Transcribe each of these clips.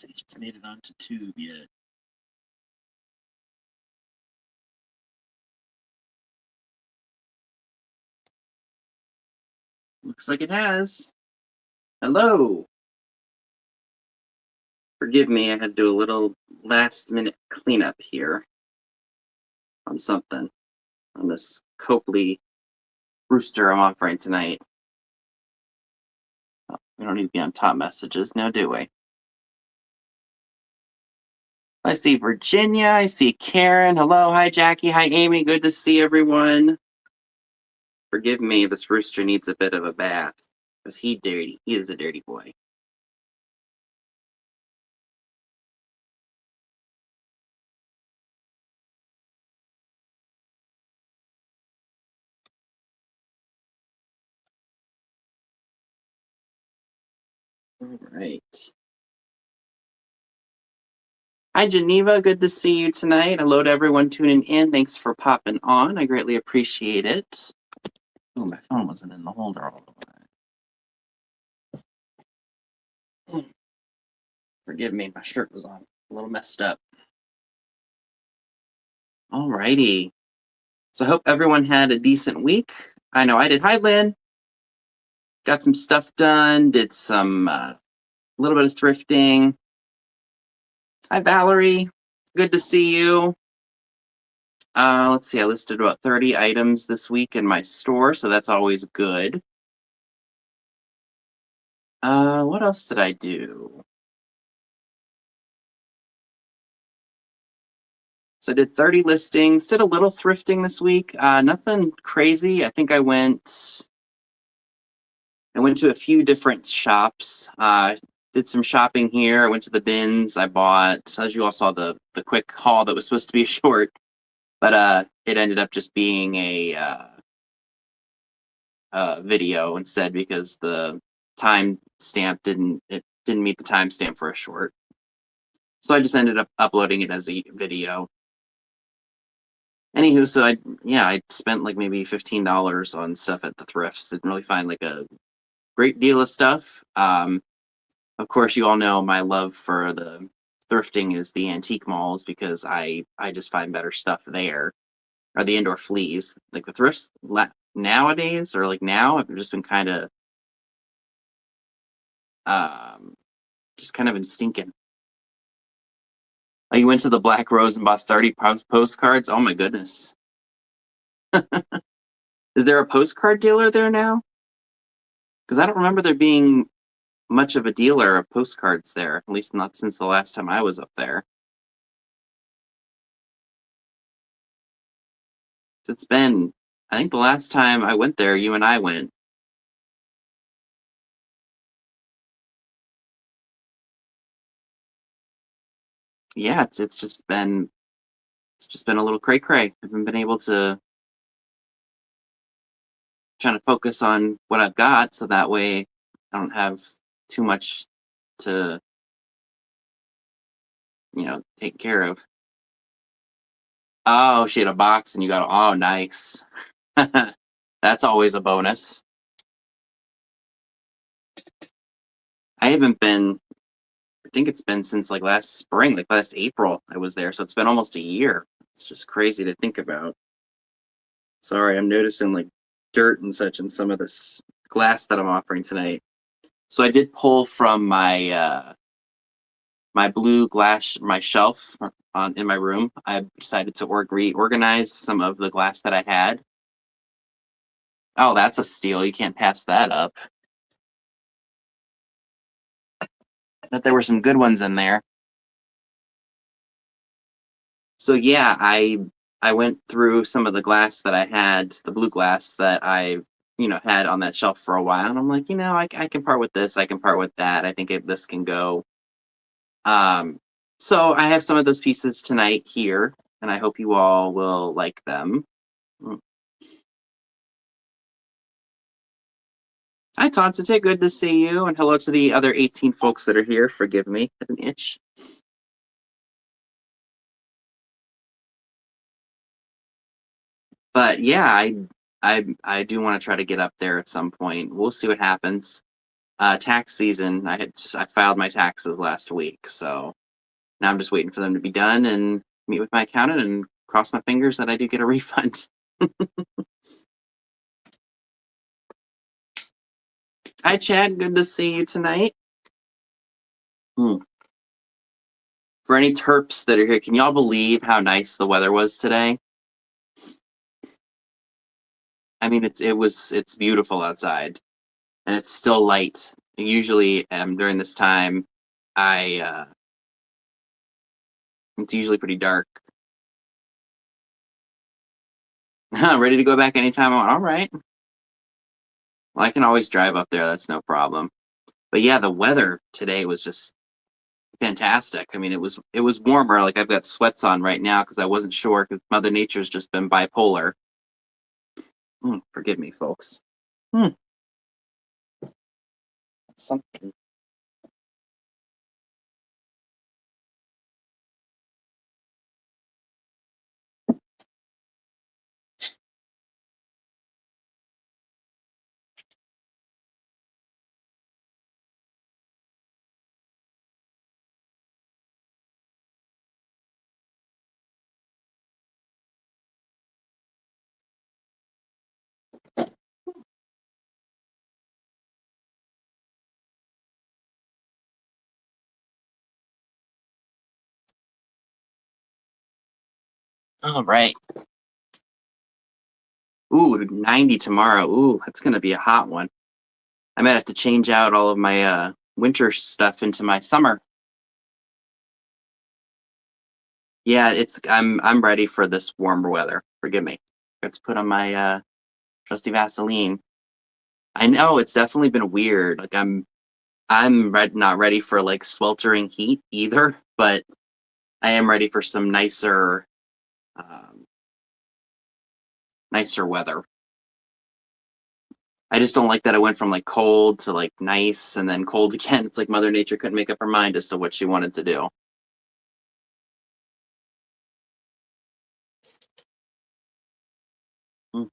see if it's made it onto Tube yet. Looks like it has. Hello. Forgive me, I had to do a little last-minute cleanup here on something, on this Copley rooster I'm offering tonight. Oh, we don't need to be on top messages, now do we? I see Virginia, I see Karen. Hello, hi Jackie, hi Amy, good to see everyone. Forgive me, this rooster needs a bit of a bath, because he is a dirty boy. All right. Hi, Geneva. Good to see you tonight. Hello to everyone tuning in. Thanks for popping on. I greatly appreciate it. Oh, my phone wasn't in the holder all the way. Forgive me, my shirt was on a little messed up. All righty. So I hope everyone had a decent week. I know I did. Hi, Lynn. Got some stuff done. Did some little bit of thrifting. Hi, Valerie. Good to see you. Let's see. I listed about 30 items this week in my store, so that's always good. What else did I do? So I did 30 listings, did a little thrifting this week. Nothing crazy. I think I went to a few different shops. Did some shopping here. I went to the bins. I bought, as you all saw, the quick haul that was supposed to be short, but it ended up just being a video instead because the time stamp didn't meet the timestamp for a short. So I just ended up uploading it as a video. Anywho, so I spent like maybe $15 on stuff at the thrifts. Didn't really find like a great deal of stuff. Of course, you all know my love for the thrifting is the antique malls because I just find better stuff there. Or the indoor fleas. Like the thrifts nowadays, or like now, I've just been kind of been stinking. Like you went to the Black Rose and bought 30 postcards. Oh my goodness. Is there a postcard dealer there now? Because I don't remember there being much of a dealer of postcards there, at least not since the last time I was up there. It's been, I think the last time I went there, you and I went. Yeah, it's just been a little cray-cray. I haven't been able to trying to focus on what I've got so that way I don't have too much to take care of. Oh, she had a box and you got, oh, nice. That's always a bonus. I think it's been since like last spring, like last April I was there. So it's been almost a year. It's just crazy to think about. Sorry, I'm noticing like dirt and such in some of this glass that I'm offering tonight. So I did pull from my my blue glass, my shelf in my room. I decided to reorganize some of the glass that I had. Oh, that's a steal. You can't pass that up. But there were some good ones in there. So yeah, I went through some of the glass that I had, the blue glass that I had on that shelf for a while, and I'm like, I can part with this, I can part with that. I think this can go. So I have some of those pieces tonight here, and I hope you all will like them. Hi, Tonsite, good to see you, and hello to the other 18 folks that are here. Forgive me, an itch. But yeah, I do want to try to get up there at some point. We'll see what happens. tax season. I filed my taxes last week, so now I'm just waiting for them to be done and meet with my accountant and cross my fingers that I do get a refund. Hi, Chad. Good to see you tonight. For any Terps that are here, can y'all believe how nice the weather was today? I mean, it's beautiful outside, and it's still light. Usually, during this time, I it's usually pretty dark. Ready to go back anytime I want. All right. Well, I can always drive up there. That's no problem. But yeah, the weather today was just fantastic. I mean, it was warmer. Like I've got sweats on right now because I wasn't sure because Mother Nature's just been bipolar. Forgive me, folks. Something. All right. Ooh, 90 tomorrow. Ooh, that's gonna be a hot one. I might have to change out all of my winter stuff into my summer. Yeah, I'm ready for this warmer weather. Forgive me. I have to put on my trusty Vaseline. I know it's definitely been weird. Like not ready for like sweltering heat either, but I am ready for some um, nicer weather. I just don't like that I went from like cold to like nice and then cold again. It's like Mother Nature couldn't make up her mind as to what she wanted to do. Mm,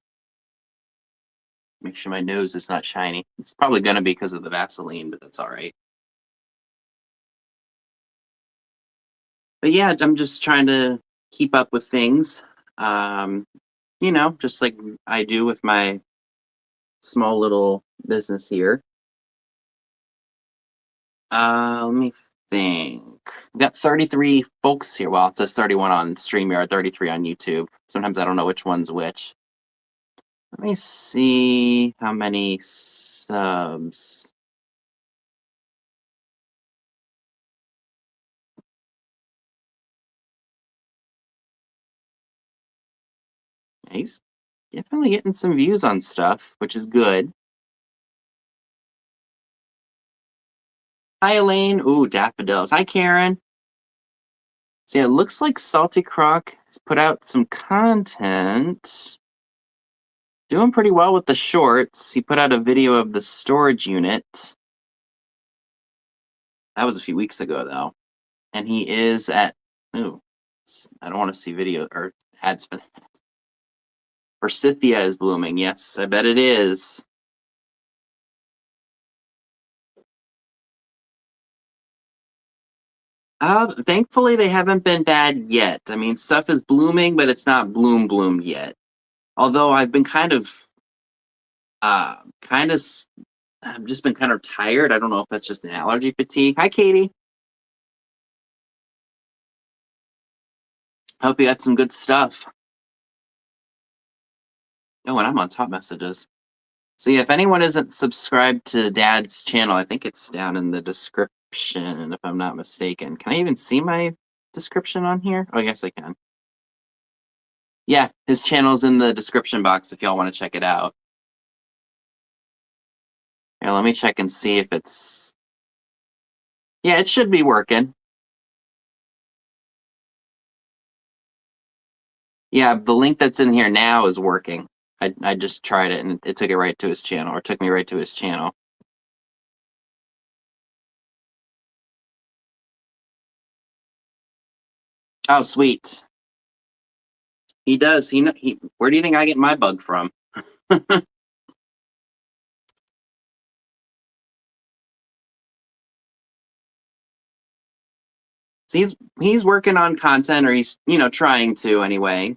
Make sure my nose is not shiny. It's probably gonna be because of the Vaseline, but that's all right. But yeah, I'm just trying to keep up with things. Um, just like I do with my small little business here. Let me think. We got 33 folks here. Well, it says 31 on StreamYard, 33 on YouTube. Sometimes I don't know which one's which. Let me see how many subs. He's definitely getting some views on stuff, which is good. Hi, Elaine. Ooh, daffodils. Hi, Karen. See, it looks like Salty Croc has put out some content. Doing pretty well with the shorts. He put out a video of the storage unit. That was a few weeks ago, though. And he is at. Ooh, I don't want to see video or ads for that. Forsythia is blooming. Yes, I bet it is. Thankfully, they haven't been bad yet. I mean, stuff is blooming, but it's not bloomed yet. Although I've been uh, kind of, I've just been kind of tired. I don't know if that's just an allergy fatigue. Hi, Katie. Hope you got some good stuff. Oh, and I'm on top messages. So yeah, if anyone isn't subscribed to Dad's channel, I think it's down in the description, if I'm not mistaken. Can I even see my description on here? Oh, yes, I can. Yeah, his channel's in the description box if y'all want to check it out. Here, let me check and see if it's. Yeah, it should be working. Yeah, the link that's in here now is working. I just tried it and it took it right to his channel, or took me right to his channel. Oh, sweet. He does. Where do you think I get my bug from? So he's working on content, or he's trying to anyway.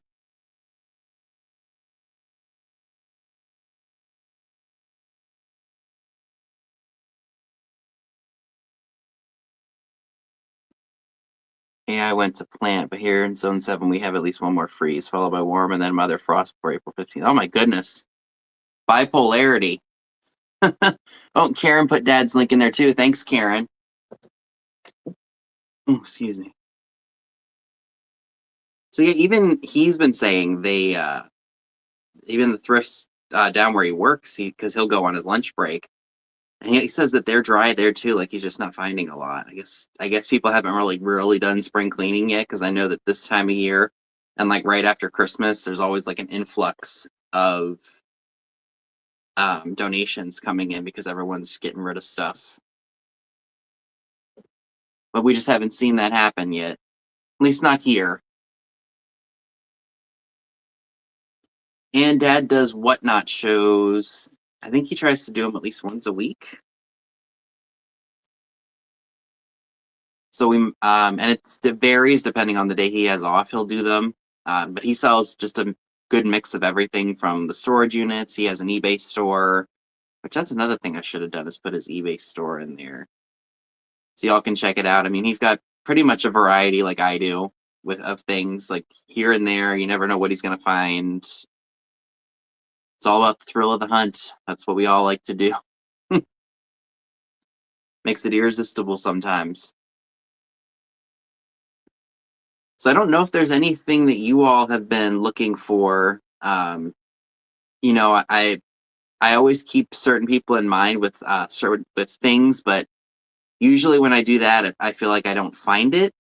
Yeah, I went to plant, but here in Zone 7 we have at least one more freeze, followed by warm, and then Mother Frost before April 15th. Oh my goodness. Bipolarity. Oh, Karen put Dad's link in there too. Thanks, Karen. Oh, excuse me. So yeah, even he's been saying even the thrifts down where he works, because he'll go on his lunch break, and he says that they're dry there too. Like he's just not finding a lot. I guess people haven't really done spring cleaning yet, because I know that this time of year and like right after Christmas, there's always like an influx of donations coming in because everyone's getting rid of stuff. But we just haven't seen that happen yet. At least not here. And Dad does whatnot shows. I think he tries to do them at least once a week. So and it varies depending on the day he has off. He'll do them, but he sells just a good mix of everything from the storage units. He has an eBay store, which that's another thing I should have done, is put his eBay store in there, so y'all can check it out. I mean, he's got pretty much a variety, like I do, of things like here and there. You never know what he's gonna find. It's all about the thrill of the hunt. That's what we all like to do. Makes it irresistible sometimes. So I don't know if there's anything that you all have been looking for. I always keep certain people in mind with things, but usually when I do that, I feel like I don't find it.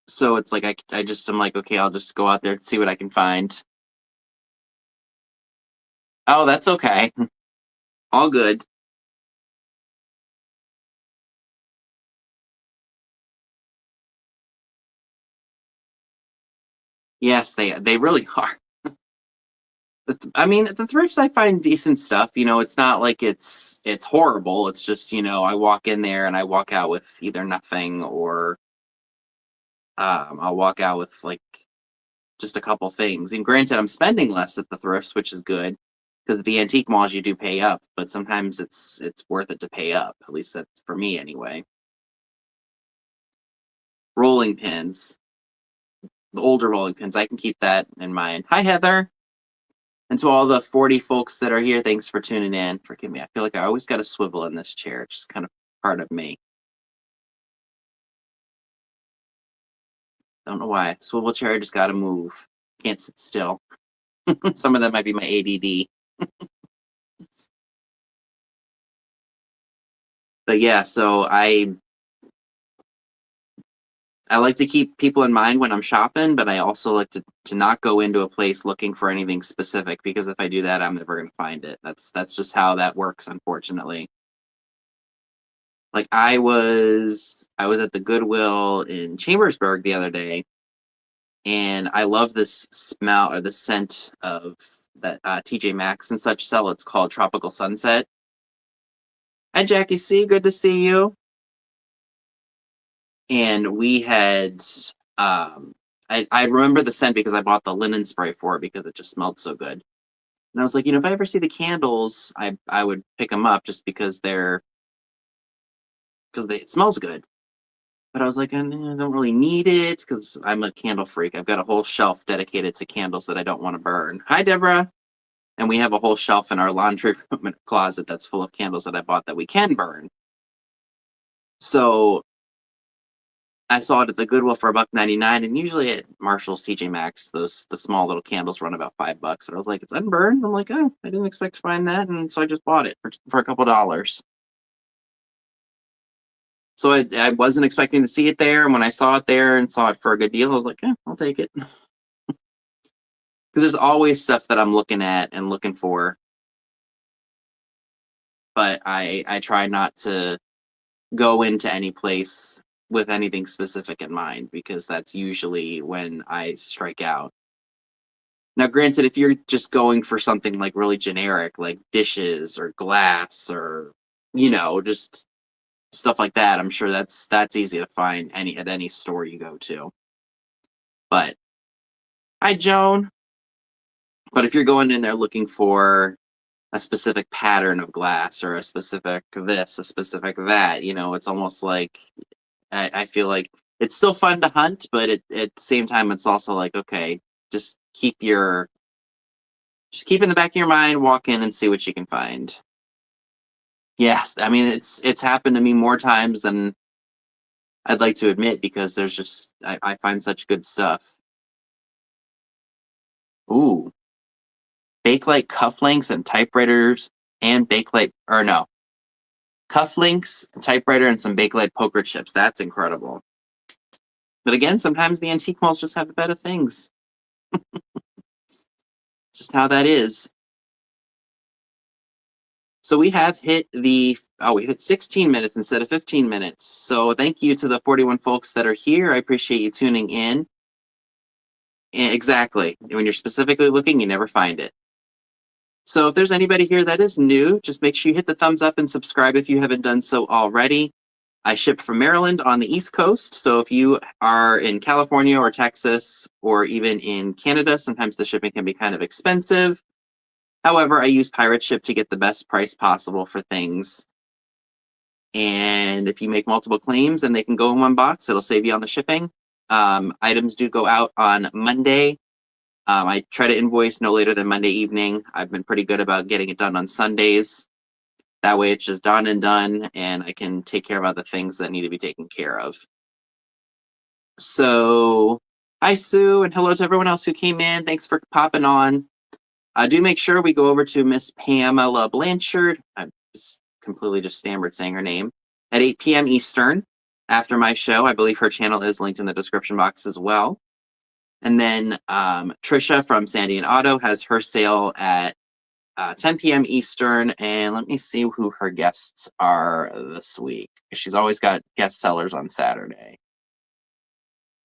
So it's like I'm like, okay, I'll just go out there and see what I can find. Oh, that's okay. All good. Yes, they really are. I mean, at the thrifts I find decent stuff. It's not like it's horrible. It's just, I walk in there and I walk out with either nothing, or I'll walk out with like just a couple things. And granted, I'm spending less at the thrifts, which is good, because at the antique malls you do pay up, but sometimes it's worth it to pay up. At least that's for me anyway. Rolling pins, the older rolling pins, I can keep that in mind. Hi, Heather. And to all the 40 folks that are here, thanks for tuning in. Forgive me, I feel like I always got to swivel in this chair. It's just kind of part of me. Don't know why. Swivel chair, just got to move. Can't sit still. Some of that might be my ADD. But yeah, so I like to keep people in mind when I'm shopping, but I also like to not go into a place looking for anything specific, because if I do that, I'm never going to find it. That's just how that works, unfortunately. Like I was at the Goodwill in Chambersburg the other day, and I love this smell, or the scent of that TJ Maxx and such sell. It's called Tropical Sunset. Hi, Jackie C. Good to see you. And we had I remember the scent because I bought the linen spray for it because it just smelled so good. And I was like, if I ever see the candles, I would pick them up just because it smells good. But I was like, I don't really need it because I'm a candle freak. I've got a whole shelf dedicated to candles that I don't want to burn. Hi, Deborah. And we have a whole shelf in our laundry closet that's full of candles that I bought that we can burn. So I saw it at the Goodwill for $1.99, and usually at Marshall's, TJ Maxx, the small little candles run about $5. But I was like, it's unburned. I'm like, oh, I didn't expect to find that, and so I just bought it for a couple dollars. So I wasn't expecting to see it there, and when I saw it there and saw it for a good deal, I was like, I'll take it. Because there's always stuff that I'm looking at and looking for, but I try not to go into any place with anything specific in mind, because that's usually when I strike out. Now, granted, if you're just going for something like really generic, like dishes or glass or, just stuff like that. I'm sure that's easy to find at any store you go to. But hi, Joan. But if you're going in there looking for a specific pattern of glass or a specific this, a specific that, it's almost like I feel like it's still fun to hunt, but at the same time, it's also like, okay, just keep in the back of your mind, walk in and see what you can find. Yes, I mean it's happened to me more times than I'd like to admit because there's just I find such good stuff. Ooh, Bakelite cufflinks and typewriters and Bakelite or no cufflinks, typewriter, and some Bakelite poker chips. That's incredible. But again, sometimes the antique malls just have the better things. Just how that is. So we have hit we hit 16 minutes instead of 15 minutes. So thank you to the 41 folks that are here. I appreciate you tuning in. Exactly. When you're specifically looking, you never find it. So if there's anybody here that is new, just make sure you hit the thumbs up and subscribe if you haven't done so already. I ship from Maryland on the East Coast. So if you are in California or Texas or even in Canada, sometimes the shipping can be kind of expensive. However, I use Pirate Ship to get the best price possible for things. And if you make multiple claims and they can go in one box, it'll save you on the shipping. Items do go out on Monday. I try to invoice no later than Monday evening. I've been pretty good about getting it done on Sundays. That way it's just done, and I can take care of other things that need to be taken care of. So, hi, Sue, and hello to everyone else who came in. Thanks for popping on. Do make sure we go over to Miss Pamela Blanchard. I just completely just stammered saying her name. At 8 p.m. Eastern, after my show. I believe her channel is linked in the description box as well. And then Trisha from Sandy and Auto has her sale at 10 p.m. Eastern. And let me see who her guests are this week. She's always got guest sellers on Saturday.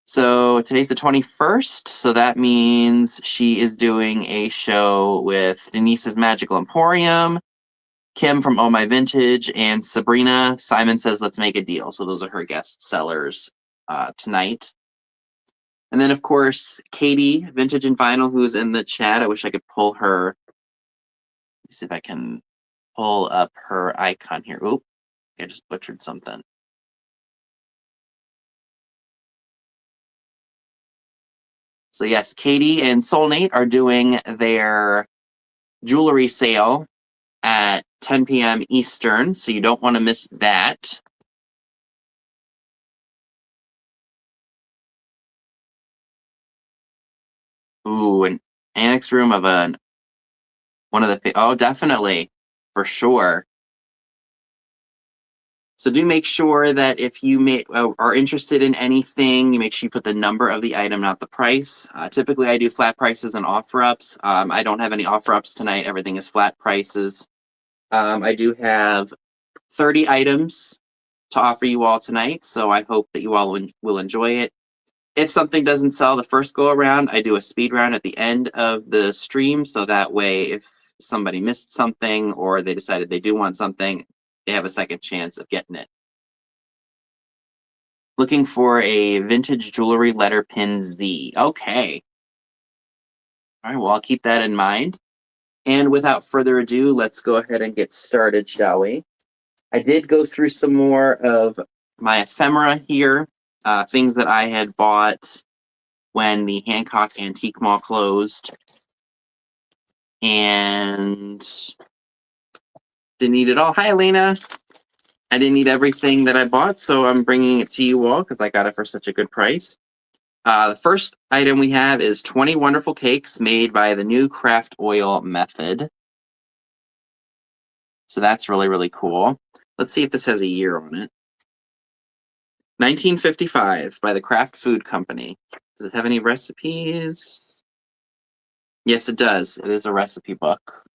So today's the 21st. So that means she is doing a show with Denise's Magical Emporium, Kim from Oh My Vintage, and Sabrina. Simon Says Let's Make a Deal. So those are her guest sellers tonight. And then, of course, Katie, Vintage and Vinyl, who's in the chat. I wish I could pull her. Let me see if I can pull up her icon here. Oop, I just butchered something. So yes, Katie and Soulnate are doing their jewelry sale at 10 p.m. Eastern, so you don't want to miss that. Ooh, an annex room of one of the oh, definitely, for sure. So do make sure that if you are interested in anything, you make sure you put the number of the item, not the price. Typically, I do flat prices and offer ups. I don't have any offer ups tonight. Everything is flat prices. I do have 30 items to offer you all tonight, so I hope that you all will enjoy it. If something doesn't sell the first go around, I do a speed round at the end of the stream, so that way if somebody missed something or they decided they do want something, they have a second chance of getting it. Looking for a vintage jewelry letter pin Z. Okay. All right, well, I'll keep that in mind. And without further ado, let's go ahead and get started, shall we? I did go through some more of my ephemera here, things that I had bought when the Hancock Antique Mall closed. And didn't need it all. Hi, Elena. I didn't need everything that I bought, so I'm bringing it to you all because I got it for such a good price. The first item we have is 20 wonderful cakes made by the new craft oil method. So that's really, really cool. Let's see if this has a year on it. 1955 by the Kraft Food Company. Does it have any recipes? Yes, it does. It is a recipe book.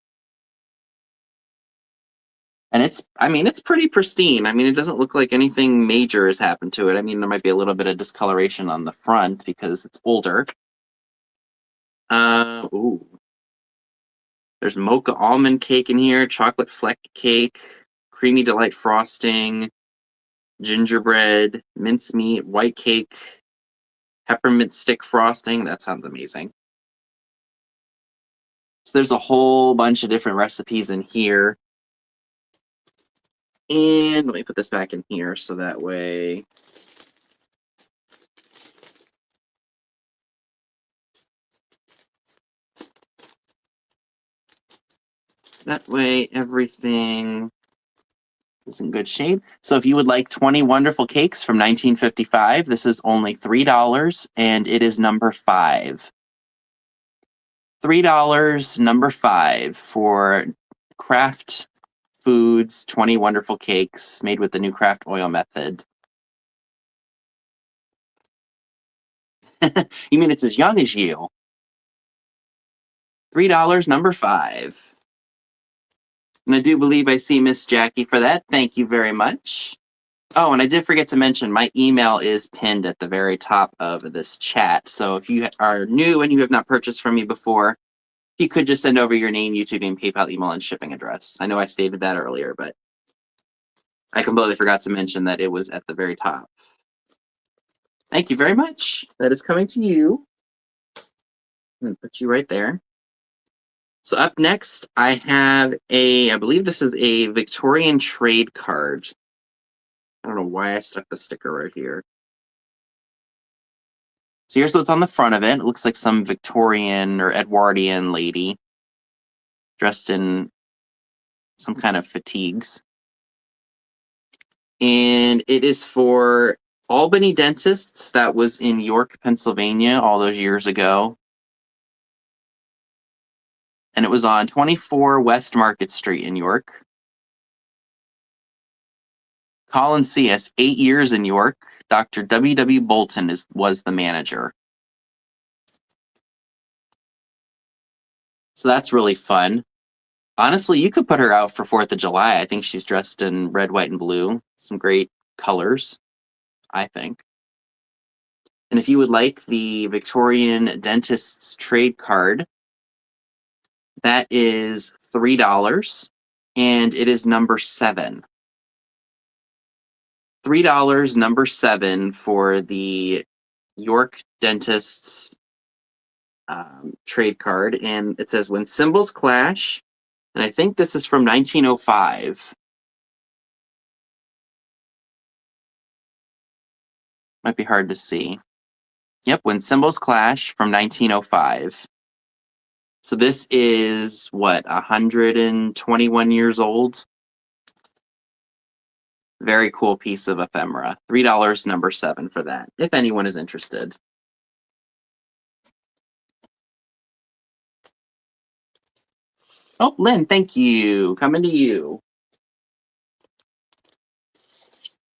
And it's pretty pristine. I mean, it doesn't look like anything major has happened to it. I mean, there might be a little bit of discoloration on the front because it's older. Ooh. There's mocha almond cake in here, chocolate fleck cake, creamy delight frosting, gingerbread, mincemeat, white cake, peppermint stick frosting. That sounds amazing. So there's a whole bunch of different recipes in here. And let me put this back in here so that way everything is in good shape. So if you would like 20 wonderful cakes from 1955, this is only $3 and it is number 5. $3, number 5 for Kraft Foods 20 wonderful cakes made with the new Kraft oil method. You mean it's as young as you? $3, number 5. And I do believe I see Miss Jackie for that. Thank you very much. Oh, and I did forget to mention my email is pinned at the very top of this chat. So if you are new and you have not purchased from me before, you could just send over your name, YouTube name, PayPal, email, and shipping address. I know I stated that earlier, but I completely forgot to mention that it was at the very top. Thank you very much. That is coming to you. I'm going to put you right there. So up next, I have I believe this is a Victorian trade card. I don't know why I stuck the sticker right here. So here's what's on the front of it. It looks like some Victorian or Edwardian lady dressed in some kind of fatigues. And it is for Albany Dentists. That was in York, Pennsylvania all those years ago. And it was on 24 West Market Street in York. Colin C.S., 8 years in York. Dr. W.W. Bolton was the manager. So that's really fun. Honestly, you could put her out for 4th of July. I think she's dressed in red, white, and blue. Some great colors, I think. And if you would like the Victorian Dentist's trade card, that is $3, and it is number 7. $3, number 7 for the York Dentist's trade card, and it says when symbols clash, and I think this is from 1905. Might be hard to see. Yep, when symbols clash from 1905. So this is what, 121 years old? Very cool piece of ephemera. $3, number 7 for that, if anyone is interested. Oh, Lynn, thank you. Coming to you.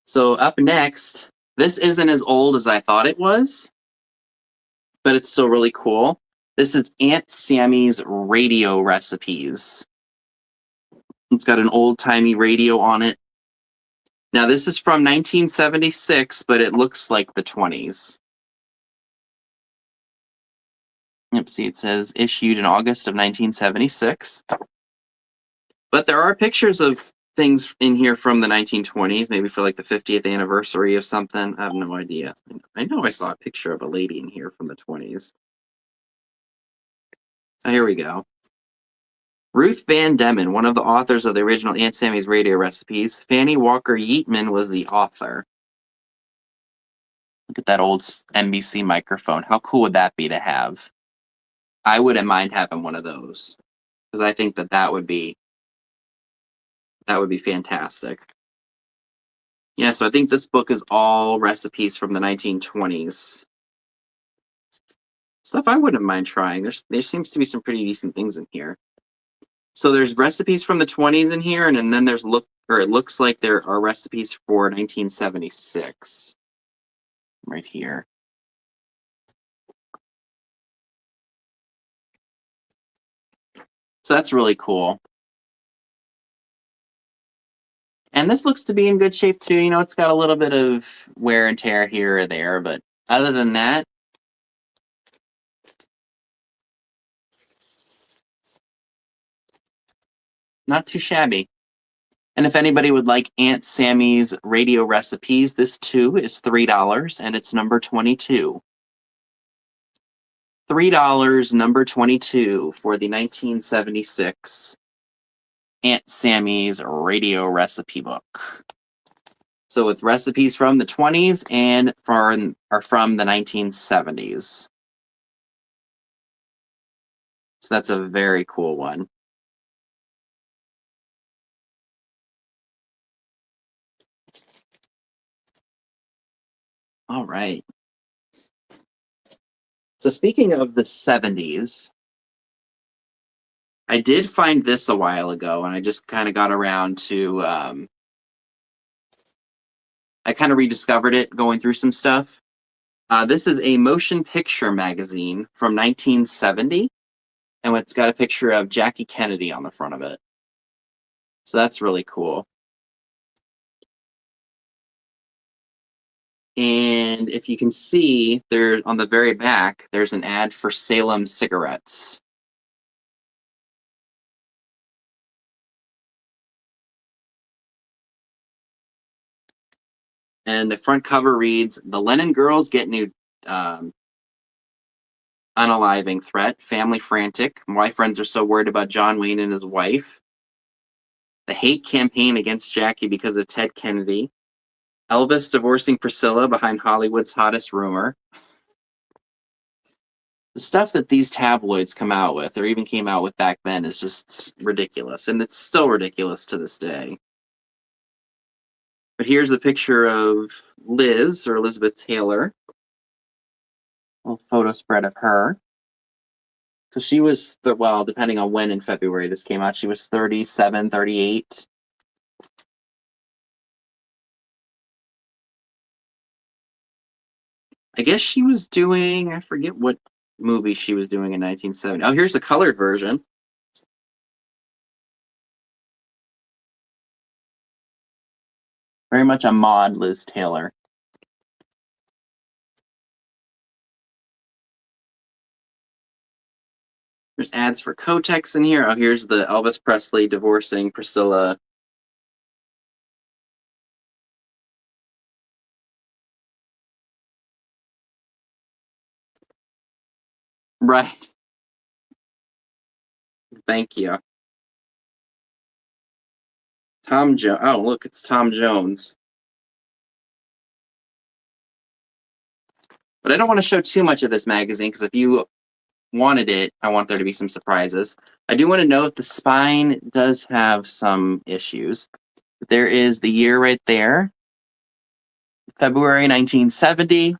So up next, this isn't as old as I thought it was, but it's still really cool. This is Aunt Sammy's radio recipes. It's got an old-timey radio on it. Now, this is from 1976, but it looks like the 20s. Yep, see, it says issued in August of 1976. But there are pictures of things in here from the 1920s, maybe for like the 50th anniversary of something. I have no idea. I know I saw a picture of a lady in here from the 20s. So here we go. Ruth Van Demmen, one of the authors of the original Aunt Sammy's radio recipes. Fanny Walker Yeatman was the author. Look at that old NBC microphone. How cool would that be to have? I wouldn't mind having one of those, because I think that would be fantastic. Yeah, so I think this book is all recipes from the 1920s. Stuff I wouldn't mind trying. There seems to be some pretty decent things in here. So there's recipes from the 20s in here, and then it looks like there are recipes for 1976 right here. So that's really cool. And this looks to be in good shape too. You know, it's got a little bit of wear and tear here or there, but other than that, not too shabby. And if anybody would like Aunt Sammy's radio recipes, this too is $3 and it's number 22. $3, number 22 for the 1976 Aunt Sammy's radio recipe book. So with recipes from the 20s and from the 1970s. So that's a very cool one. All right. So speaking of the 70s, I did find this a while ago, and I just kind of got around to, I kind of rediscovered it going through some stuff. This is a motion picture magazine from 1970, and it's got a picture of Jackie Kennedy on the front of it. So that's really cool. And if you can see, there on the very back, there's an ad for Salem cigarettes. And the front cover reads, "The Lennon girls get new unaliving threat. Family frantic. My friends are so worried about John Wayne and his wife. The hate campaign against Jackie because of Ted Kennedy. Elvis divorcing Priscilla behind Hollywood's hottest rumor." The stuff that these tabloids come out with, or even came out with back then, is just ridiculous. And it's still ridiculous to this day. But here's a picture of Liz, or Elizabeth Taylor. A little photo spread of her. So she was, well, depending on when in February this came out, she was 37, 38. I guess she was doing, I forget what movie she was doing in 1970. Oh, here's the colored version. Very much a mod Liz Taylor. There's ads for Kotex in here. Oh, here's the Elvis Presley divorcing Priscilla. Right. Thank you. Tom Jones. Oh, look, it's Tom Jones. But I don't want to show too much of this magazine because if you wanted it, I want there to be some surprises. I do want to note the spine does have some issues. But there is the year right there, February 1970.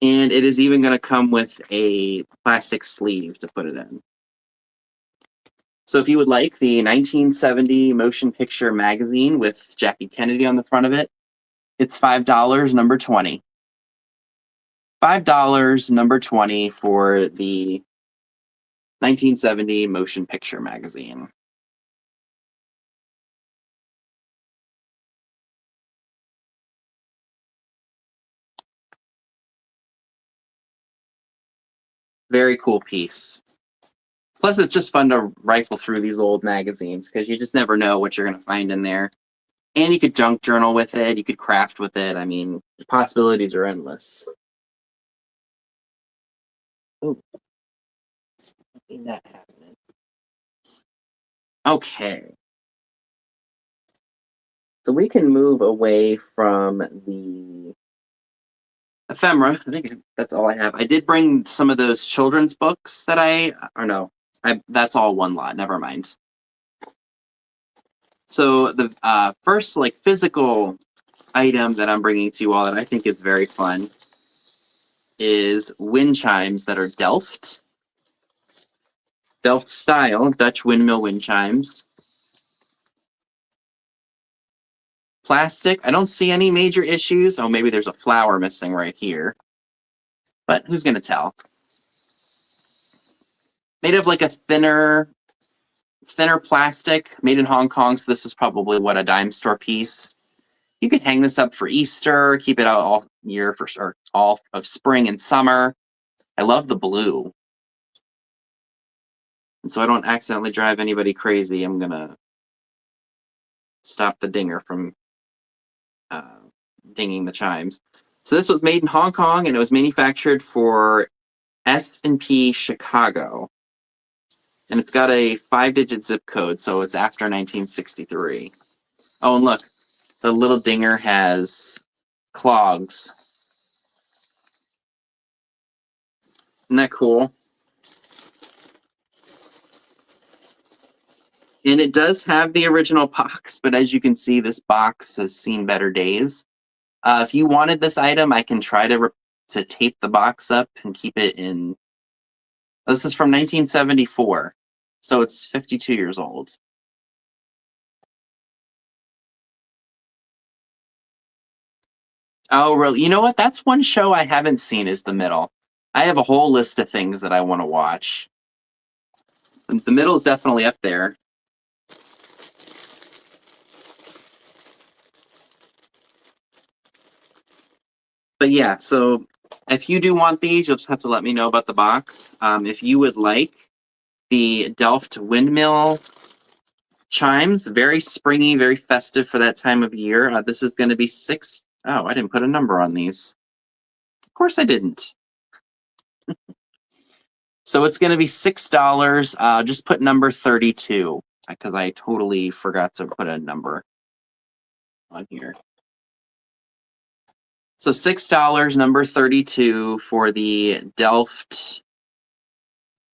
And it is even going to come with a plastic sleeve to put it in. So if you would like the 1970 motion picture magazine with Jackie Kennedy on the front of it, it's $5, number 20. $5, number 20 for the 1970 motion picture magazine. Very cool piece. Plus, it's just fun to rifle through these old magazines because you just never know what you're going to find in there. And you could junk journal with it. You could craft with it. I mean, the possibilities are endless. Ooh. Ain't that happening? Okay. So we can move away from the ephemera. I think that's all I have. I did bring some of those children's books that that's all one lot. Never mind. So the first physical item that I'm bringing to you all that I think is very fun is wind chimes that are Delft style Dutch windmill wind chimes. Plastic. I don't see any major issues. Oh, maybe there's a flower missing right here. But who's going to tell? Made of like a thinner plastic, made in Hong Kong. So this is probably a dime store piece. You could hang this up for Easter, keep it out all year or all of spring and summer. I love the blue. And so I don't accidentally drive anybody crazy, I'm going to stop the dinger from dinging the chimes. So this was made in Hong Kong, and it was manufactured for S&P Chicago. And it's got a 5-digit zip code, so it's after 1963. Oh, and look, the little dinger has clogs. Isn't that cool? And it does have the original box, but as you can see, this box has seen better days. If you wanted this item, I can try to tape the box up and keep it in. This is from 1974, so it's 52 years old. Oh, really? You know what? That's one show I haven't seen is The Middle. I have a whole list of things that I want to watch. The Middle is definitely up there. But yeah, so if you do want these, you'll just have to let me know about the box. If you would like the Delft windmill chimes, very springy, very festive for that time of year. This is going to be $6. Oh, I didn't put a number on these. Of course I didn't. So it's going to be $6. Just put number 32 because I totally forgot to put a number on here. So $6, number 32 for the Delft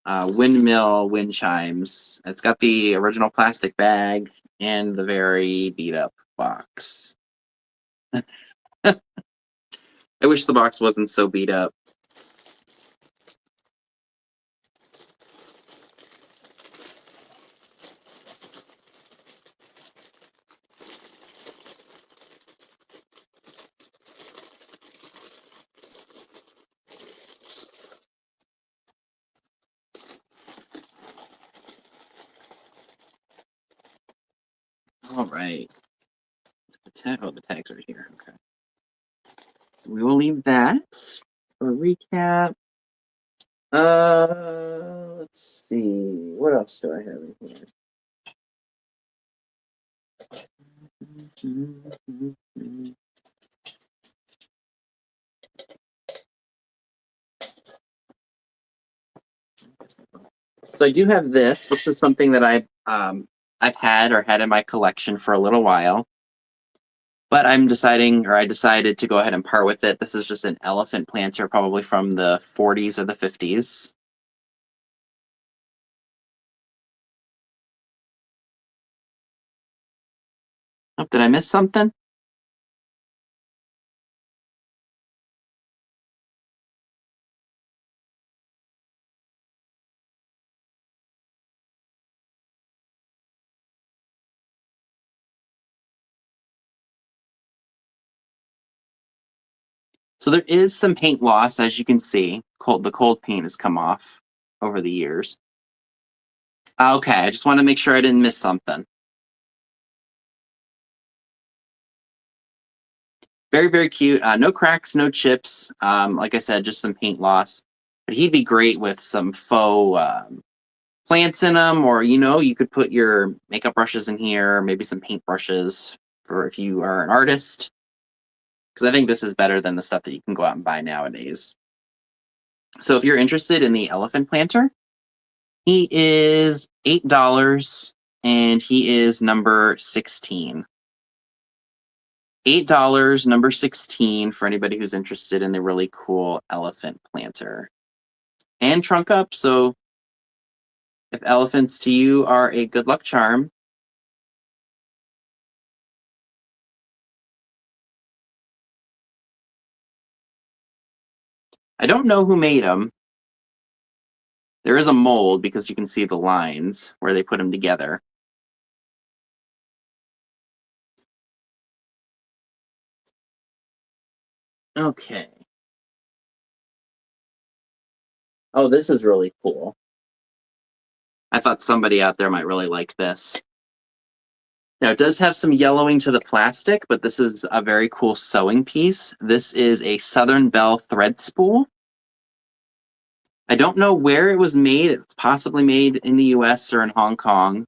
windmill wind chimes. It's got the original plastic bag and the very beat up box. I wish the box wasn't so beat up. All right. The tag's right here. Okay. So we will leave that for a recap. Let's see. What else do I have in here? So I do have this. This is something that I've had in my collection for a little while. But I decided to go ahead and part with it. This is just an elephant planter, probably from the 40s or the 50s. Oh, did I miss something? So there is some paint loss, as you can see. The cold paint has come off over the years. Okay, I just want to make sure I didn't miss something. Very, very cute. No cracks, no chips. Like I said, just some paint loss. But he'd be great with some faux plants in them, or you could put your makeup brushes in here, maybe some paint brushes for if you are an artist. Because I think this is better than the stuff that you can go out and buy nowadays. So if you're interested in the elephant planter, he is $8 and he is number 16. $8, number 16 for anybody who's interested in the really cool elephant planter. And trunk up, so if elephants to you are a good luck charm, I don't know who made them. There is a mold because you can see the lines where they put them together. Okay. Oh, this is really cool. I thought somebody out there might really like this. Now, it does have some yellowing to the plastic, but this is a very cool sewing piece. This is a Southern Belle thread spool. I don't know where it was made. It's possibly made in the US or in Hong Kong,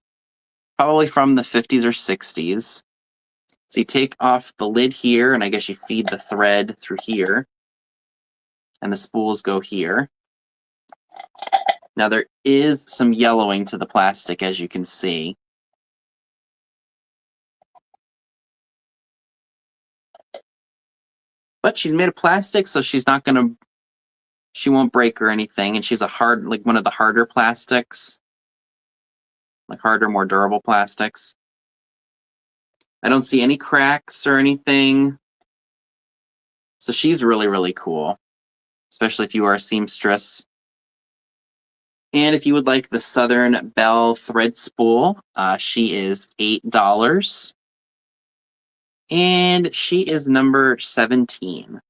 probably from the 50s or 60s. So you take off the lid here, and I guess you feed the thread through here. And the spools go here. Now there is some yellowing to the plastic, as you can see. But she's made of plastic, so she's not gonna, she won't break or anything. And she's a hard, like one of the harder plastics. Like harder, more durable plastics. I don't see any cracks or anything. So she's really, really cool. Especially if you are a seamstress. And if you would like the Southern Belle thread spool, she is $8. And she is number 17.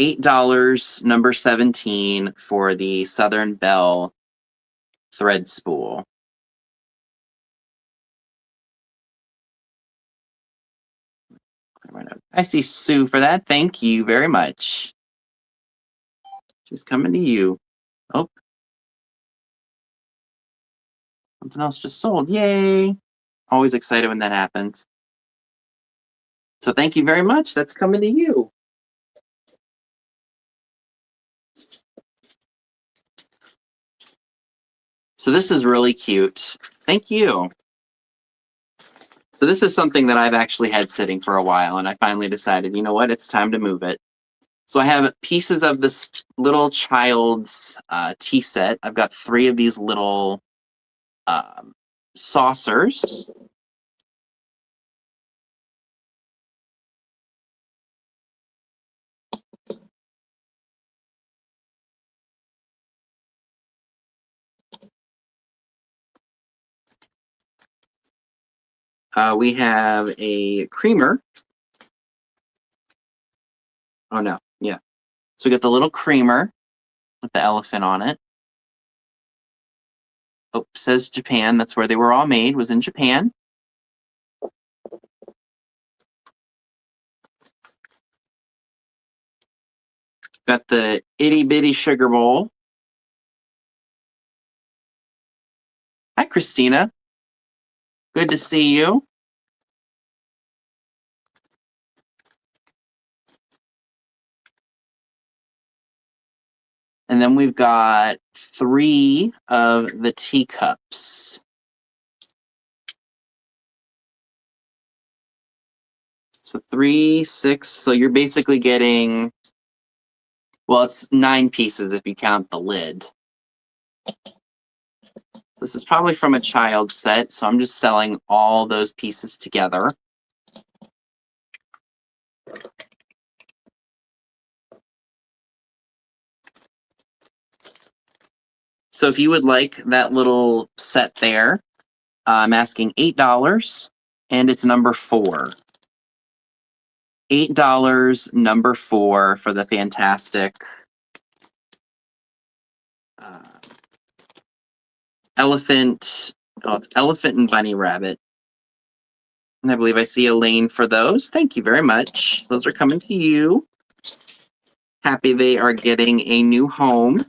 $8, number 17 for the Southern Belle thread spool. I see Sue for that. Thank you very much. She's coming to you. Oh. Something else just sold. Yay. Always excited when that happens. So thank you very much. That's coming to you. So this is really cute. Thank you. So this is something that I've actually had sitting for a while, and I finally decided, you know what, it's time to move it. So I have pieces of this little child's tea set. I've got 3 of these little saucers. We have a creamer. Oh no, yeah. So we got the little creamer with the elephant on it. Oh, says Japan. That's where they were all made, was in Japan. Got the itty bitty sugar bowl. Hi, Christina. Good to see you. And then we've got 3 of the teacups. So 3, 6. So you're basically getting, well, it's 9 pieces if you count the lid. So this is probably from a child set, so I'm just selling all those pieces together. So if you would like that little set there, I'm asking $8, and it's number 4. $8, number 4 for the fantastic elephant. Oh, it's elephant and bunny rabbit. And I believe I see Elaine for those. Thank you very much. Those are coming to you. Happy they are getting a new home.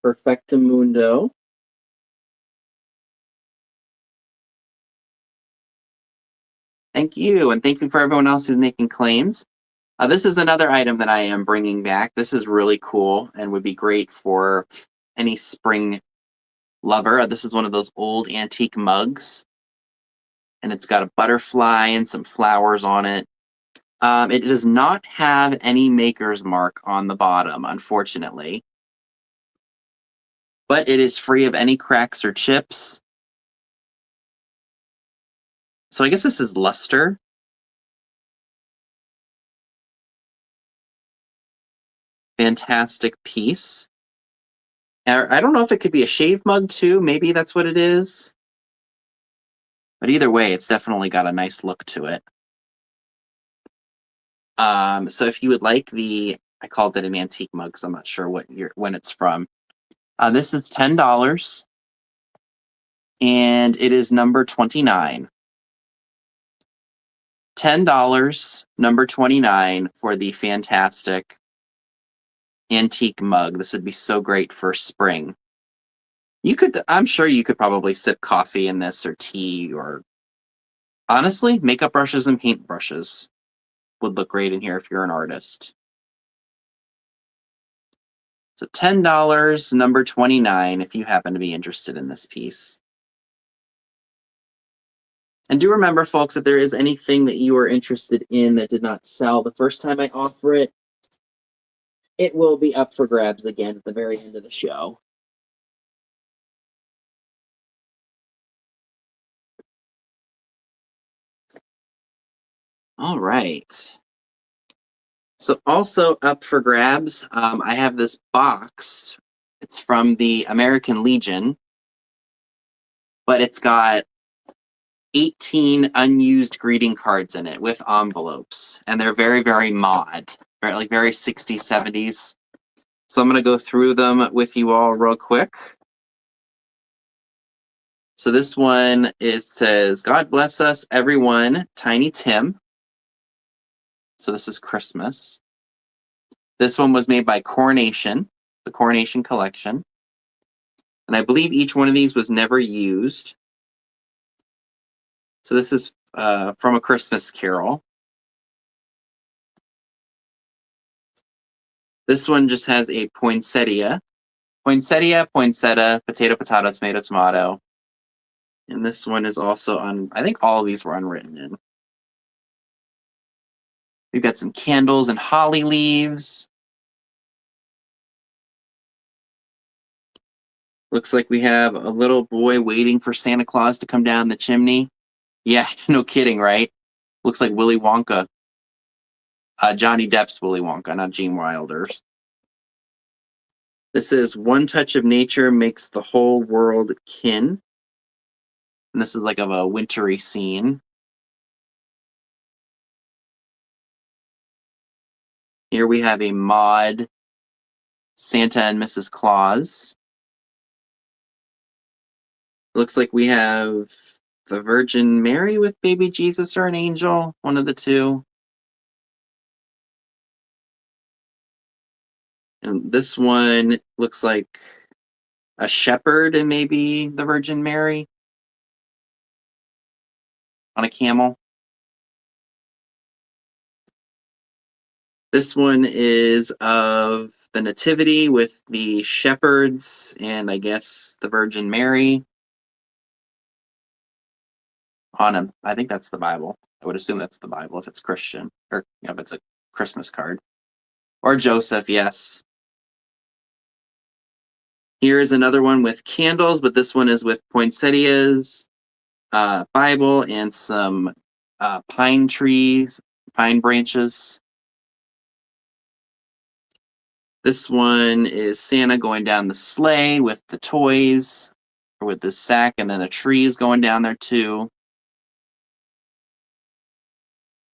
Perfectamundo. Thank you, and thank you for everyone else who's making claims. This is another item that I am bringing back. This is really cool and would be great for any spring lover. This is one of those old antique mugs, and it's got a butterfly and some flowers on it. It does not have any maker's mark on the bottom, unfortunately, but it is free of any cracks or chips. So I guess this is luster. Fantastic piece. I don't know if it could be a shave mug too. Maybe that's what it is. But either way, it's definitely got a nice look to it. So if you would like I called it an antique mug because I'm not sure when it's from. This is $10, and it is number 29. $10, number 29, for the fantastic antique mug. This would be so great for spring. I'm sure you could probably sip coffee in this, or tea, or honestly, makeup brushes and paint brushes would look great in here if you're an artist. So $10, number 29, if you happen to be interested in this piece. And do remember, folks, if there is anything that you are interested in that did not sell the first time I offer it, it will be up for grabs again at the very end of the show. All right. So also up for grabs, I have this box. It's from the American Legion, but it's got 18 unused greeting cards in it with envelopes, and they're very, very mod, very 60s, 70s. So I'm going to go through them with you all real quick. So this one says, God bless us, everyone, Tiny Tim. So this is Christmas. This one was made by Coronation, the Coronation Collection. And I believe each one of these was never used. So this is from A Christmas Carol. This one just has a poinsettia. Poinsettia, poinsettia, potato, potato, tomato, tomato. And this one is also I think all of these were unwritten in. We've got some candles and holly leaves. Looks like we have a little boy waiting for Santa Claus to come down the chimney. Yeah, no kidding, right? Looks like Willy Wonka. Johnny Depp's Willy Wonka, not Gene Wilder's. This is One Touch of Nature Makes the Whole World Kin. And this is like of a wintry scene. Here we have a mod Santa and Mrs. Claus. Looks like we have the Virgin Mary with baby Jesus or an angel, one of the two. And this one looks like a shepherd and maybe the Virgin Mary on a camel. This one is of the Nativity with the shepherds and I guess the Virgin Mary on a, I think that's the Bible. I would assume that's the Bible if it's Christian, or if it's a Christmas card. Or Joseph, yes. Here's another one with candles, but this one is with poinsettias, Bible, and some pine trees, pine branches. This one is Santa going down the sleigh with the toys, or with the sack, and then the trees going down there too.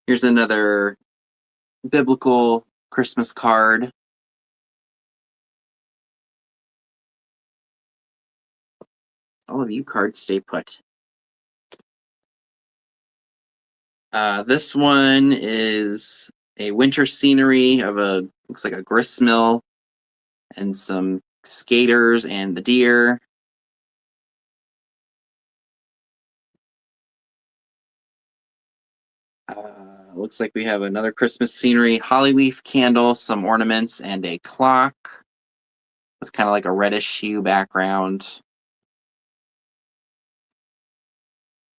Here's another biblical Christmas card. All of you cards stay put. This one is a winter scenery of looks like a grist mill and some skaters and the deer. Looks like we have another Christmas scenery, holly leaf candle, some ornaments, and a clock with kind of like a reddish hue background.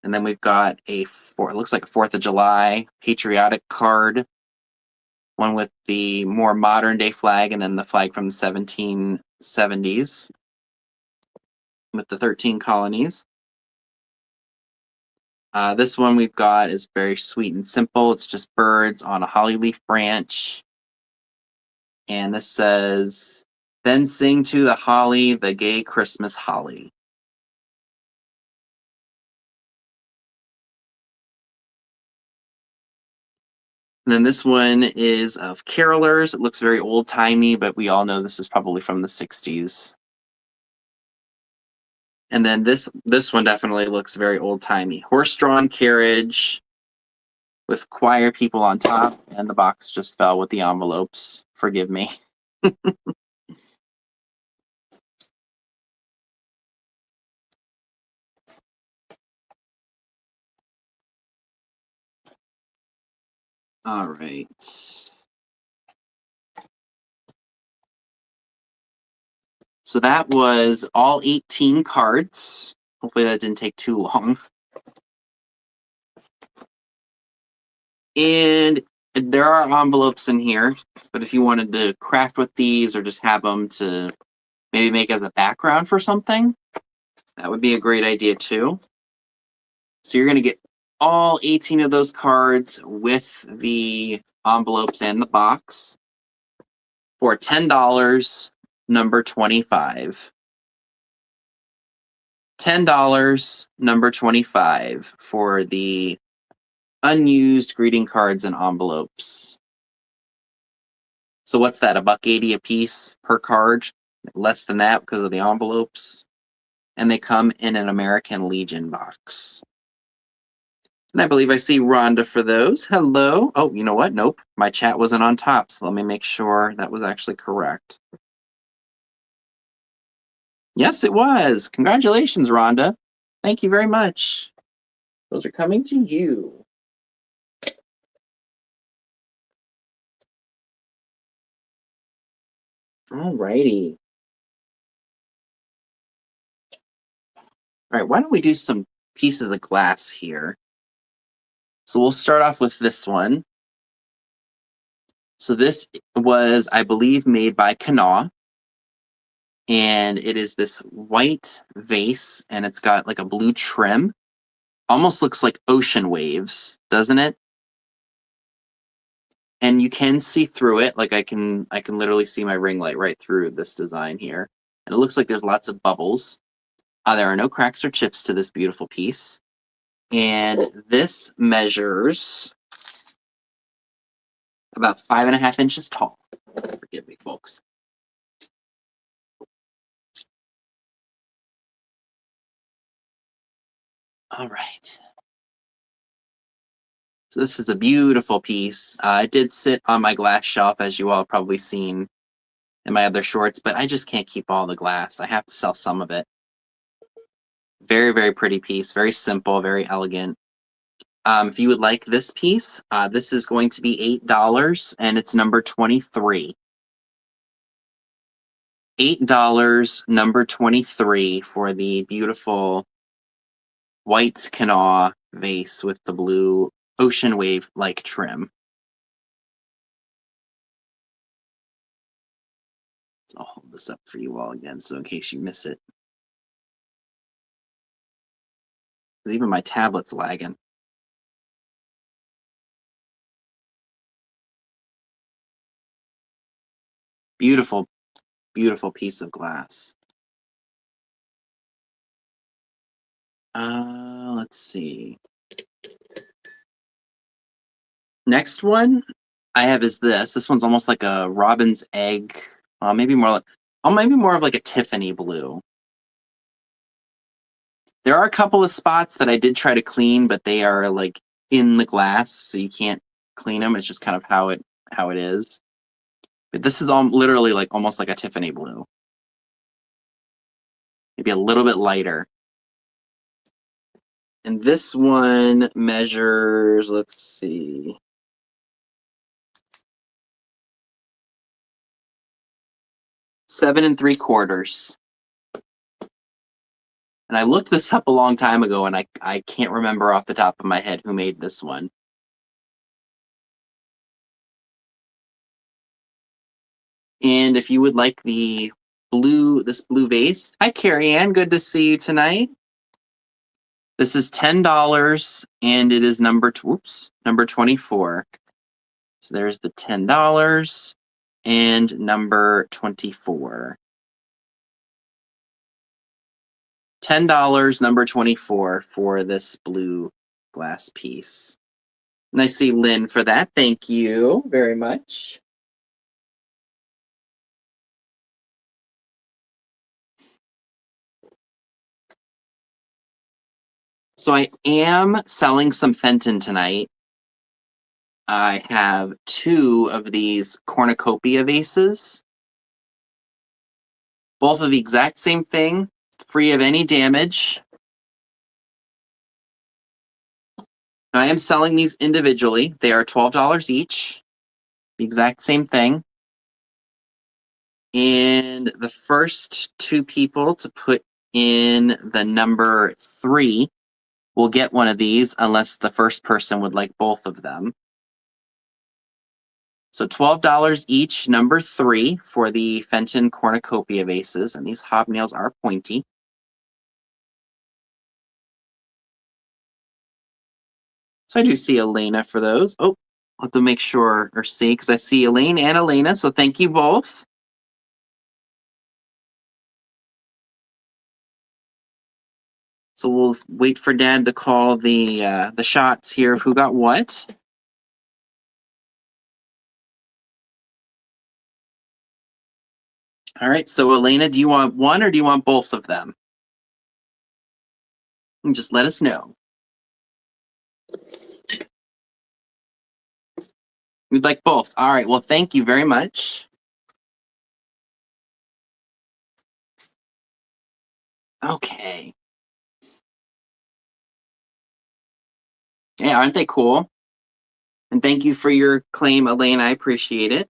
And then we've got it looks like a 4th of July patriotic card. One with the more modern day flag and then the flag from the 1770s with the 13 colonies. This one we've got is very sweet and simple. It's just birds on a holly leaf branch. And this says, "Then sing to the holly, the gay Christmas holly." And then this one is of carolers. It looks very old-timey, but we all know this is probably from the 60s. And then this one definitely looks very old-timey. Horse-drawn carriage. with choir people on top, and the box just fell with the envelopes. Forgive me. All right. So that was all 18 cards. Hopefully that didn't take too long. And there are envelopes in here, but if you wanted to craft with these or just have them to maybe make as a background for something, that would be a great idea too. So you're going to get all 18 of those cards with the envelopes and the box for $10, number 25. $10, number 25 for the unused greeting cards and envelopes. So what's that, $1.80 a piece per card? Less than that because of the envelopes. And they come in an American Legion box. And I believe I see Rhonda for those. Hello. Oh, you know what? Nope. My chat wasn't on top, so let me make sure that was actually correct. Yes, it was. Congratulations, Rhonda. Thank you very much. Those are coming to you. Alrighty. All right, why don't we do some pieces of glass here? So we'll start off with this one. So this was, I believe, made by Kanaw. And it is this white vase, and it's got like a blue trim. Almost looks like ocean waves, doesn't it? And you can see through it. Like I can literally see my ring light right through this design here. And it looks like there's lots of bubbles. There are no cracks or chips to this beautiful piece. And this measures about 5.5 inches tall. Forgive me, folks. All right. So this is a beautiful piece. It did sit on my glass shelf, as you all have probably seen in my other shorts, but I just can't keep all the glass. I have to sell some of it. Very, very pretty piece. Very simple, very elegant. If you would like this piece, this is going to be $8, and it's number 23. $8, number 23 for the beautiful white Kanaw vase with the blue ocean wave-like trim. So I'll hold this up for you all again, so in case you miss it. Because even my tablet's lagging. Beautiful, beautiful piece of glass. Let's see. Next one I have is this. This one's almost like a robin's egg. Maybe more of like a Tiffany blue. There are a couple of spots that I did try to clean, but they are like in the glass, so you can't clean them. It's just kind of how it is. But this is literally like almost like a Tiffany blue. Maybe a little bit lighter. And this one measures, let's see. 7 3/4. And I looked this up a long time ago, and I can't remember off the top of my head who made this one. And if you would like this blue vase, hi Carrie Ann, good to see you tonight. This is $10, and it is number 24. So there's the $10 and number 24. $10, number 24 for this blue glass piece. And I see Lynn for that. Thank you very much. So I am selling some Fenton tonight. I have 2 of these cornucopia vases. Both of the exact same thing, free of any damage. I am selling these individually. They are $12 each. The exact same thing. And the first 2 people to put in the number 3 will get one of these, unless the first person would like both of them. So $12 each, number 3 for the Fenton cornucopia vases. And these hobnails are pointy. So I do see Elena for those. Oh, I'll have to make sure or see, because I see Elaine and Elena. So thank you both. So we'll wait for Dad to call the shots here of who got what. All right. So Elena, do you want one or do you want both of them? And just let us know. We'd like both. All right. Well, thank you very much. Okay. Yeah, aren't they cool? And thank you for your claim, Elaine. I appreciate it.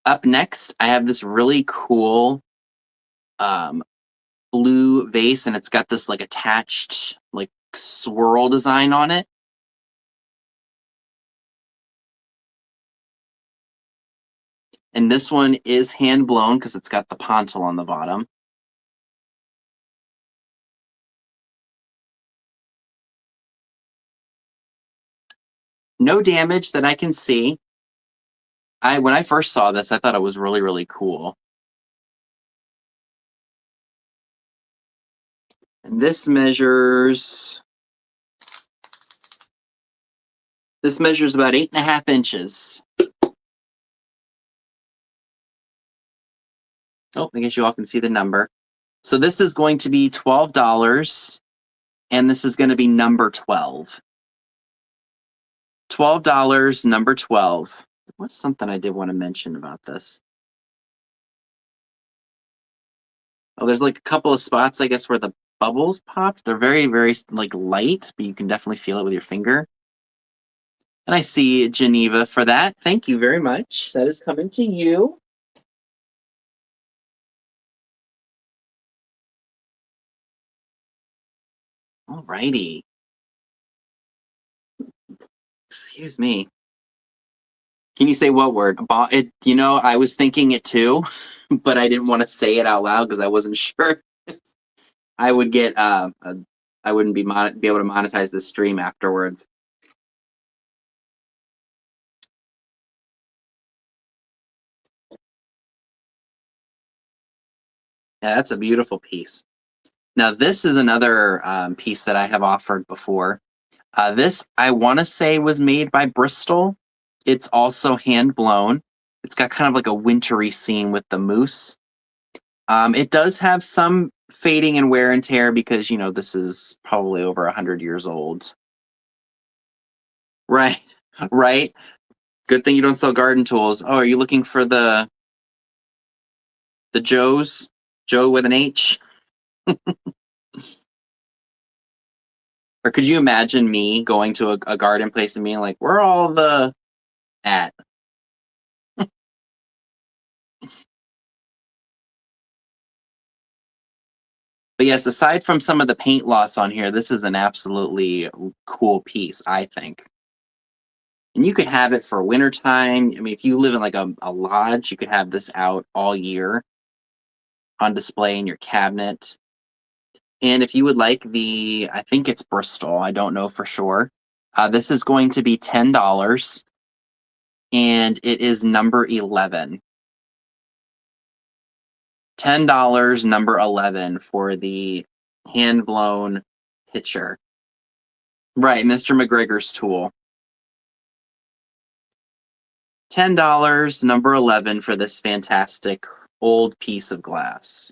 Up next, I have this really cool blue vase, and it's got this like attached like swirl design on it. And this one is hand blown because it's got the pontil on the bottom. No damage that I can see. When I first saw this, I thought it was really, really cool. And this measures about 8.5 inches. Oh, I guess you all can see the number. So this is going to be $12, and this is going to be number 12. $12, number 12. What's something I did want to mention about this? Oh, there's like a couple of spots, I guess, where the bubbles popped. They're very, very like light, but you can definitely feel it with your finger. And I see Geneva for that. Thank you very much. That is coming to you. All righty. Excuse me. Can you say what word? I was thinking it too, but I didn't want to say it out loud because I wasn't sure I would get I wouldn't be able to monetize the stream afterwards. Yeah, that's a beautiful piece. Now this is another piece that I have offered before. This I want to say was made by Bristol. It's also hand blown. It's got kind of like a wintry scene with the moose. It does have some fading and wear and tear because this is probably over 100 years old. Right, right. Good thing you don't sell garden tools. Oh, are you looking for the Joe's? Joe with an H? Or could you imagine me going to a garden place and being like, where are all the at? But yes, aside from some of the paint loss on here, this is an absolutely cool piece, I think. And you could have it for wintertime. I mean, if you live in like a lodge, you could have this out all year on display in your cabinet. And if you would like I think it's Bristol, I don't know for sure. This is going to be $10, and it is number 11. $10, number 11 for the hand-blown pitcher. Right, Mr. McGregor's tool. $10, number 11 for this fantastic old piece of glass.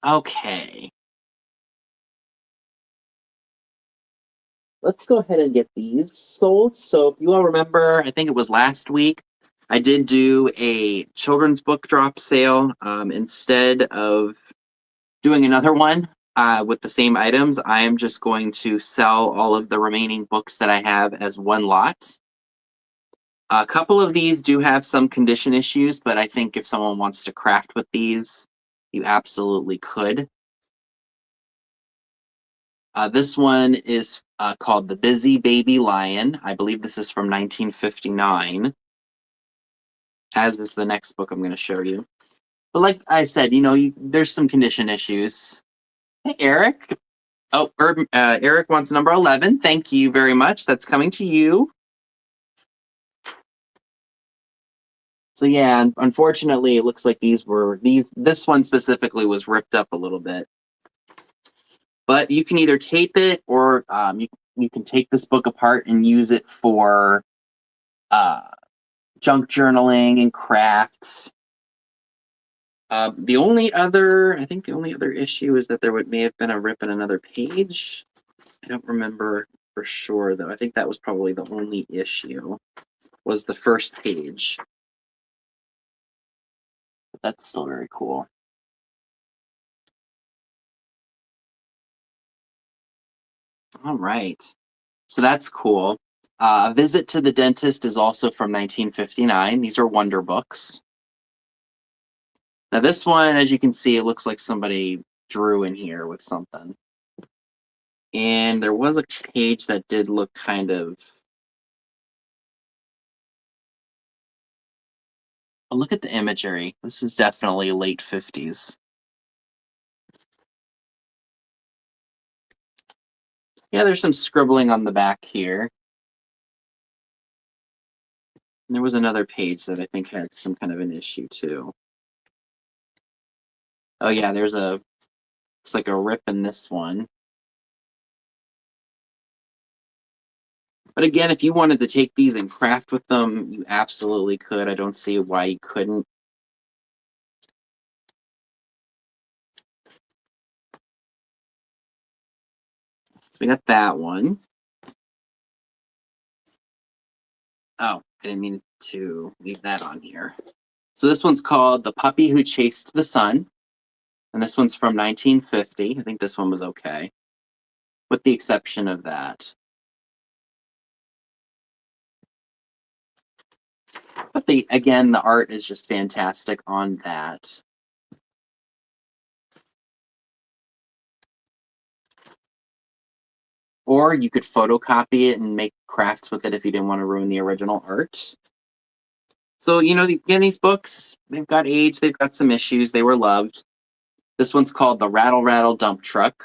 Okay. Let's go ahead and get these sold. So if you all remember, I think it was last week, I did do a children's book drop sale. Instead of doing another one with the same items, I am just going to sell all of the remaining books that I have as one lot. A couple of these do have some condition issues, but I think if someone wants to craft with these, you absolutely could. This one is called The Busy Baby Lion. I believe this is from 1959, as is the next book I'm going to show you. But like I said, there's some condition issues. Hey, Eric. Oh, Eric wants number 11. Thank you very much. That's coming to you. So yeah, unfortunately, it looks like this one specifically was ripped up a little bit. But you can either tape it or you can take this book apart and use it for junk journaling and crafts. I think the only other issue is that there may have been a rip in another page. I don't remember for sure, though. I think that was probably the only issue, was the first page. But that's still very cool. All right. So that's cool. A Visit to the Dentist is also from 1959. These are Wonder Books. Now this one, as you can see, it looks like somebody drew in here with something. And there was a page that did look kind of... Oh, look at the imagery. This is definitely late 50s. Yeah, there's some scribbling on the back here. And there was another page that I think had some kind of an issue too. Oh yeah, it's like a rip in this one. But again, if you wanted to take these and craft with them, you absolutely could. I don't see why you couldn't. So we got that one. Oh, I didn't mean to leave that on here. So this one's called The Puppy Who Chased the Sun. And this one's from 1950. I think this one was okay, with the exception of that. But again, the art is just fantastic on that. Or you could photocopy it and make crafts with it if you didn't want to ruin the original art. So, again, these books, they've got age, they've got some issues, they were loved. This one's called The Rattle Rattle Dump Truck.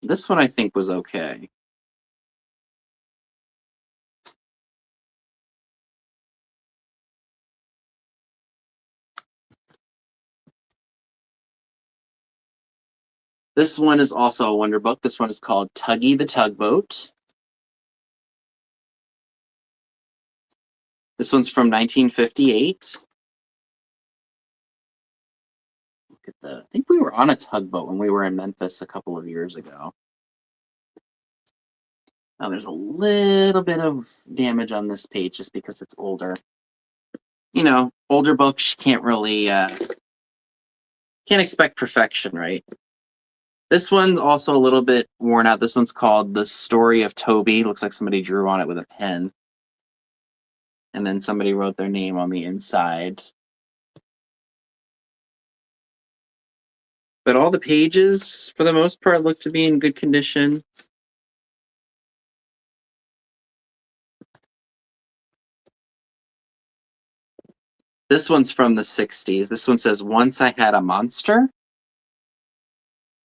This one I think was okay. This one is also a wonder book. This one is called Tuggy the Tugboat. This one's from 1958. Look at I think we were on a tugboat when we were in Memphis a couple of years ago. Now there's a little bit of damage on this page just because it's older. Older books can't really can't expect perfection, right? This one's also a little bit worn out. This one's called The Story of Toby. Looks like somebody drew on it with a pen. And then somebody wrote their name on the inside. But all the pages, for the most part, look to be in good condition. This one's from the 60s. This one says, Once I Had a Monster.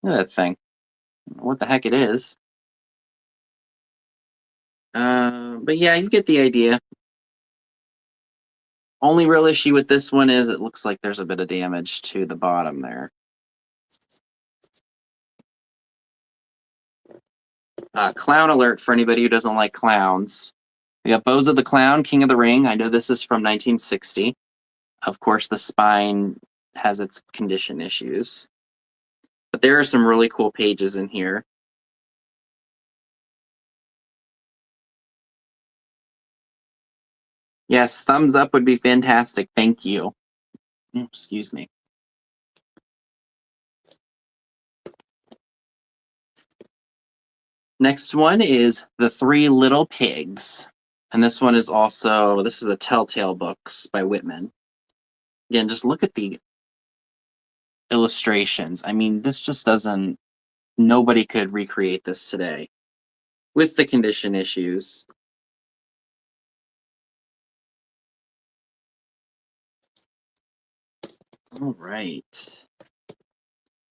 Look at that thing. I don't know what the heck it is. But yeah, you get the idea. Only real issue with this one is it looks like there's a bit of damage to the bottom there. Clown alert for anybody who doesn't like clowns. We got Bozo the Clown, King of the Ring. I know this is from 1960. Of course, the spine has its condition issues. But there are some really cool pages in here. Yes, thumbs up would be fantastic. Thank you. Excuse me. Next one is The Three Little Pigs. And this one is also, this is a Telltale Books by Whitman. Again, just look at the illustrations. I mean, this just doesn't, nobody could recreate this today with the condition issues. All right.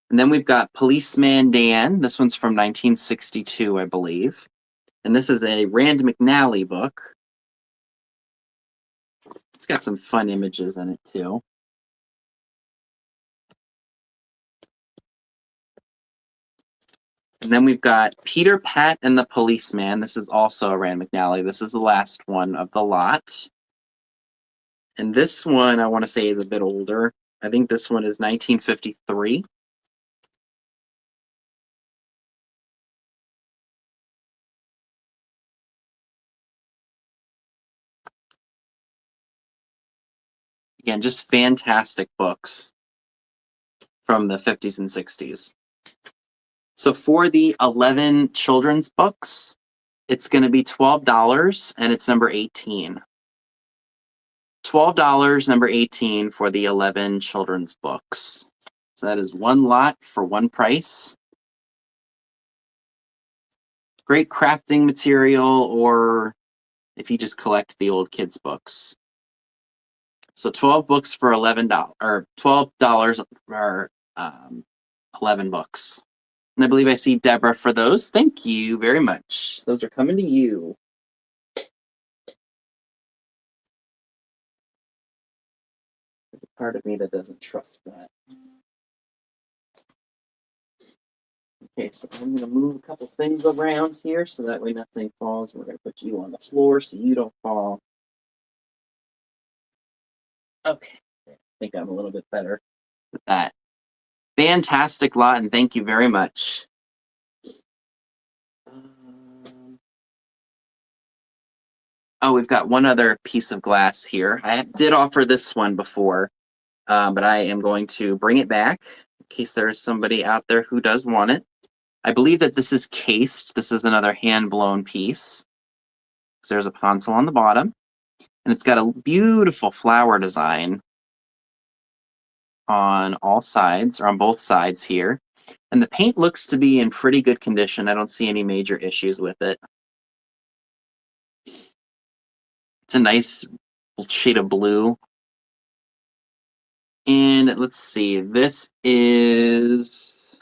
And then we've got Policeman Dan. This one's from 1962, I believe. And this is a Rand McNally book. It's got some fun images in it, too. And then we've got Peter Pat and the Policeman. This is also a Rand McNally. This is the last one of the lot. And this one, I want to say, is a bit older. I think this one is 1953. Again, just fantastic books from the 50s and 60s. So for the 11 children's books, it's going to be $12, and it's number 18. $12, number 18 for the 11 children's books. So that is one lot for one price. Great crafting material, or if you just collect the old kids' books. So 12 books for $11, or $12 for 11 books. And I believe I see Deborah for those. Thank you very much. Those are coming to you. There's a part of me that doesn't trust that. Okay, so I'm going to move a couple things around here so that way nothing falls. We're going to put you on the floor so you don't fall. Okay, I think I'm a little bit better with that. Fantastic lot, and thank you very much. Oh, we've got one other piece of glass here. I did offer this one before, but I am going to bring it back in case there is somebody out there who does want it. I believe that this is cased. This is another hand-blown piece. So there's a console on the bottom, and it's got a beautiful flower design on all sides, or on both sides here. And the paint looks to be in pretty good condition. I don't see any major issues with it. It's a nice shade of blue. And let's see, this is,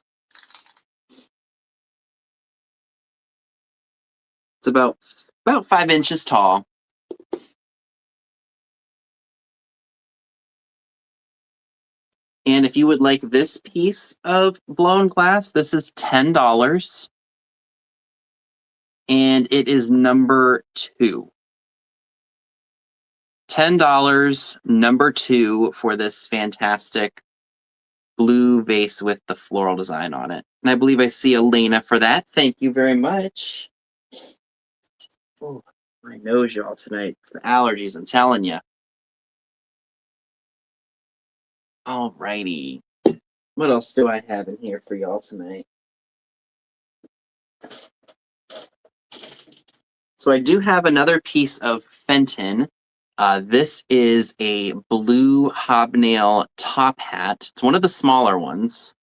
it's about 5 inches tall. And if you would like this piece of blown glass, this is $10. And it is number 2. $10, number 2 for this fantastic blue vase with the floral design on it. And I believe I see Elena for that. Thank you very much. Oh, my nose, y'all, tonight. The allergies, I'm telling you. Alrighty. What else do I have in here for y'all tonight? So I do have another piece of Fenton. This is a blue hobnail top hat. It's one of the smaller ones.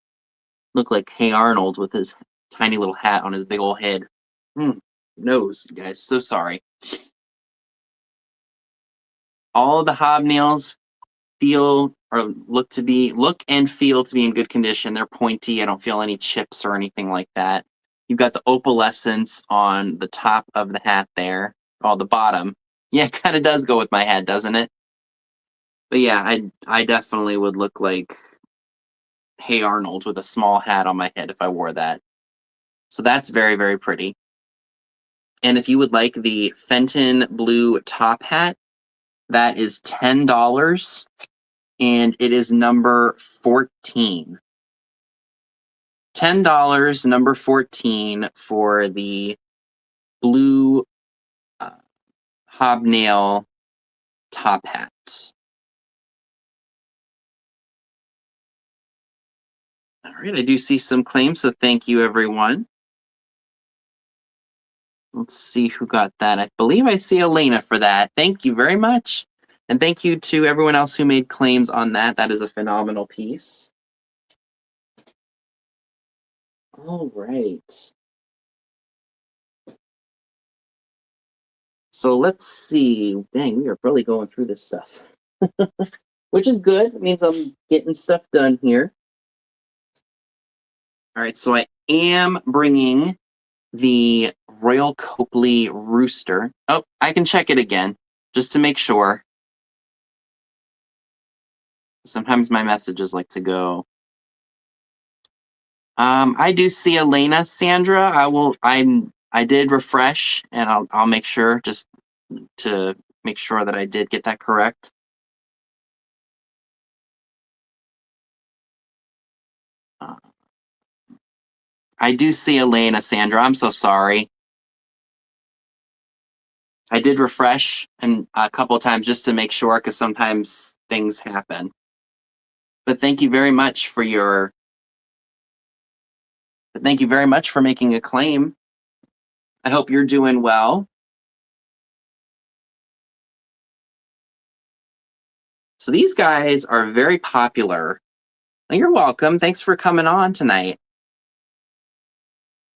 Look like Hey Arnold with his tiny little hat on his big old head. Nose, guys, so sorry. All of the hobnails feel or look and feel to be in good condition. They're pointy. I don't feel any chips or anything like that. You've got the opalescence on the top of the hat there. Oh, the bottom. Yeah, it kind of does go with my head, doesn't it? But yeah, I definitely would look like Hey Arnold with a small hat on my head if I wore that. So that's very, very pretty. And if you would like the Fenton blue top hat, that is $10. and it is number 14. $10, number 14 for the blue hobnail top hat. All right, I do see some claims, so thank you, everyone. Let's see who got that. I believe I see Elena for that. Thank you very much. And thank you to everyone else who made claims on that. That is a phenomenal piece. All right. So let's see. Dang, we are really going through this stuff. Which is good. It means I'm getting stuff done here. All right, so I am bringing the Royal Copley Rooster. Oh, I can check it again, just to make sure. Sometimes my messages like to go. I do see Elena, Sandra. I did refresh, and I'll make sure, just to make sure that I did get that correct. I do see Elena, Sandra. I'm so sorry. I did refresh and a couple of times just to make sure, because sometimes things happen. But thank you very much for making a claim. I hope you're doing well. So these guys are very popular. You're welcome. Thanks for coming on tonight.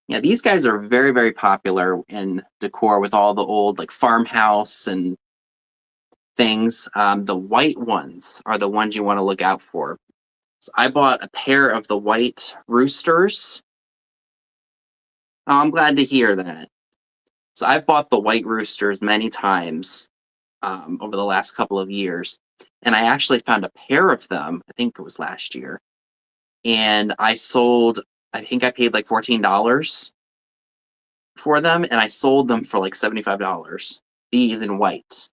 Yeah, these guys are very, very popular in decor with all the old like farmhouse and things. The white ones are the ones you want to look out for. So I bought a pair of the white roosters. Oh, I'm glad to hear that. So I've bought the white roosters many times over the last couple of years. And I actually found a pair of them, I think it was last year. And I think I paid like $14 for them, and I sold them for like $75. These in white.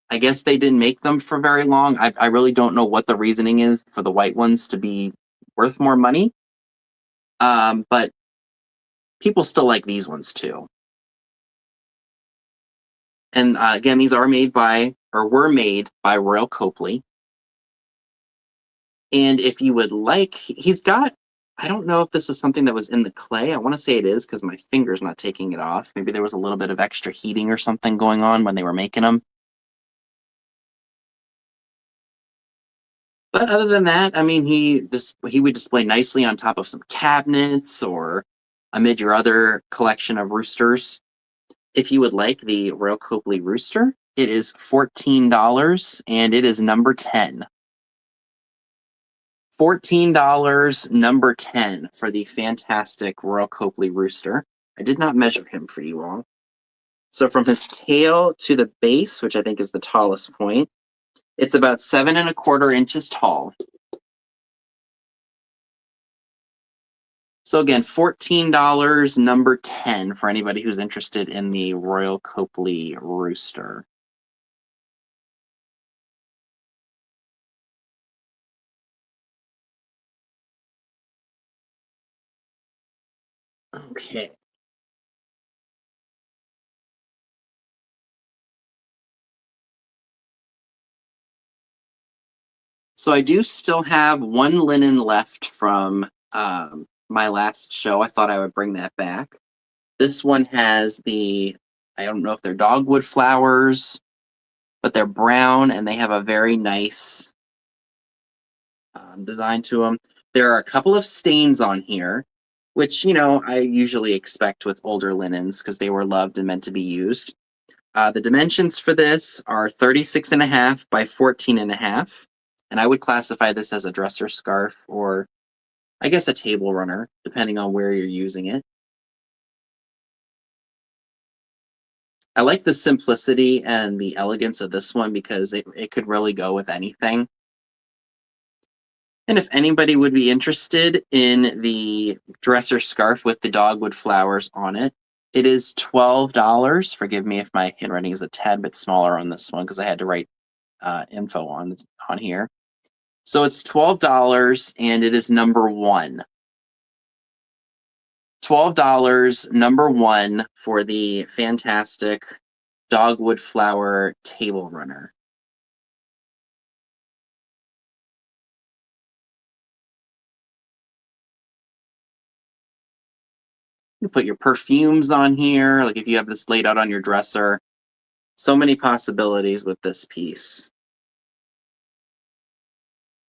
I guess they didn't make them for very long. I really don't know what the reasoning is for the white ones to be worth more money. But people still like these ones too. And again, these were made by Royal Copley. And if you would like, he's got, I don't know if this was something that was in the clay. I want to say it is, because my finger's not taking it off. Maybe there was a little bit of extra heating or something going on when they were making them. But other than that, I mean, he would display nicely on top of some cabinets or amid your other collection of roosters. If you would like the Royal Copley Rooster, it is $14, and it is number 10. $14, number 10 for the fantastic Royal Copley Rooster. I did not measure him for you all. So from his tail to the base, which I think is the tallest point, it's about 7¼ inches tall. So again, $14, number 10 for anybody who's interested in the Royal Copley Rooster. Okay. So I do still have one linen left from my last show. I thought I would bring that back. This one has I don't know if they're dogwood flowers, but they're brown and they have a very nice design to them. There are a couple of stains on here, which, I usually expect with older linens because they were loved and meant to be used. The dimensions for this are 36.5 by 14.5. And I would classify this as a dresser scarf, or I guess a table runner, depending on where you're using it. I like the simplicity and the elegance of this one because it could really go with anything. And if anybody would be interested in the dresser scarf with the dogwood flowers on it, it is $12. Forgive me if my handwriting is a tad bit smaller on this one because I had to write info on here. So it's $12 and it is number 1. $12, number 1 for the fantastic dogwood flower table runner. You put your perfumes on here, like if you have this laid out on your dresser. So many possibilities with this piece.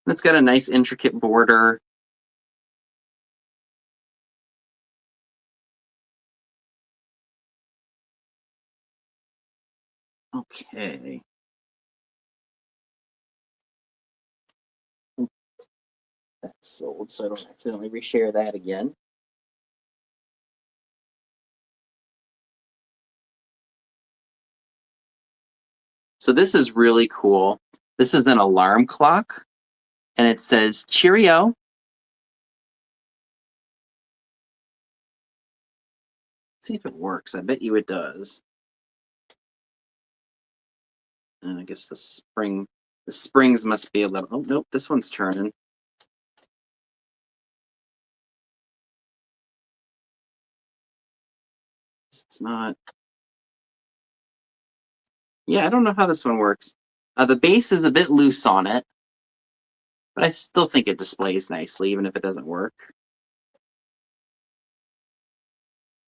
And it's got a nice intricate border. Okay. That's sold, so I don't accidentally reshare that again. So this is really cool. This is an alarm clock, and it says Cheerio. Let's see if it works. I bet you it does. And I guess the springs must be a little. Oh nope, this one's turning. It's not. Yeah, I don't know how this one works. The base is a bit loose on it, but I still think it displays nicely, even if it doesn't work.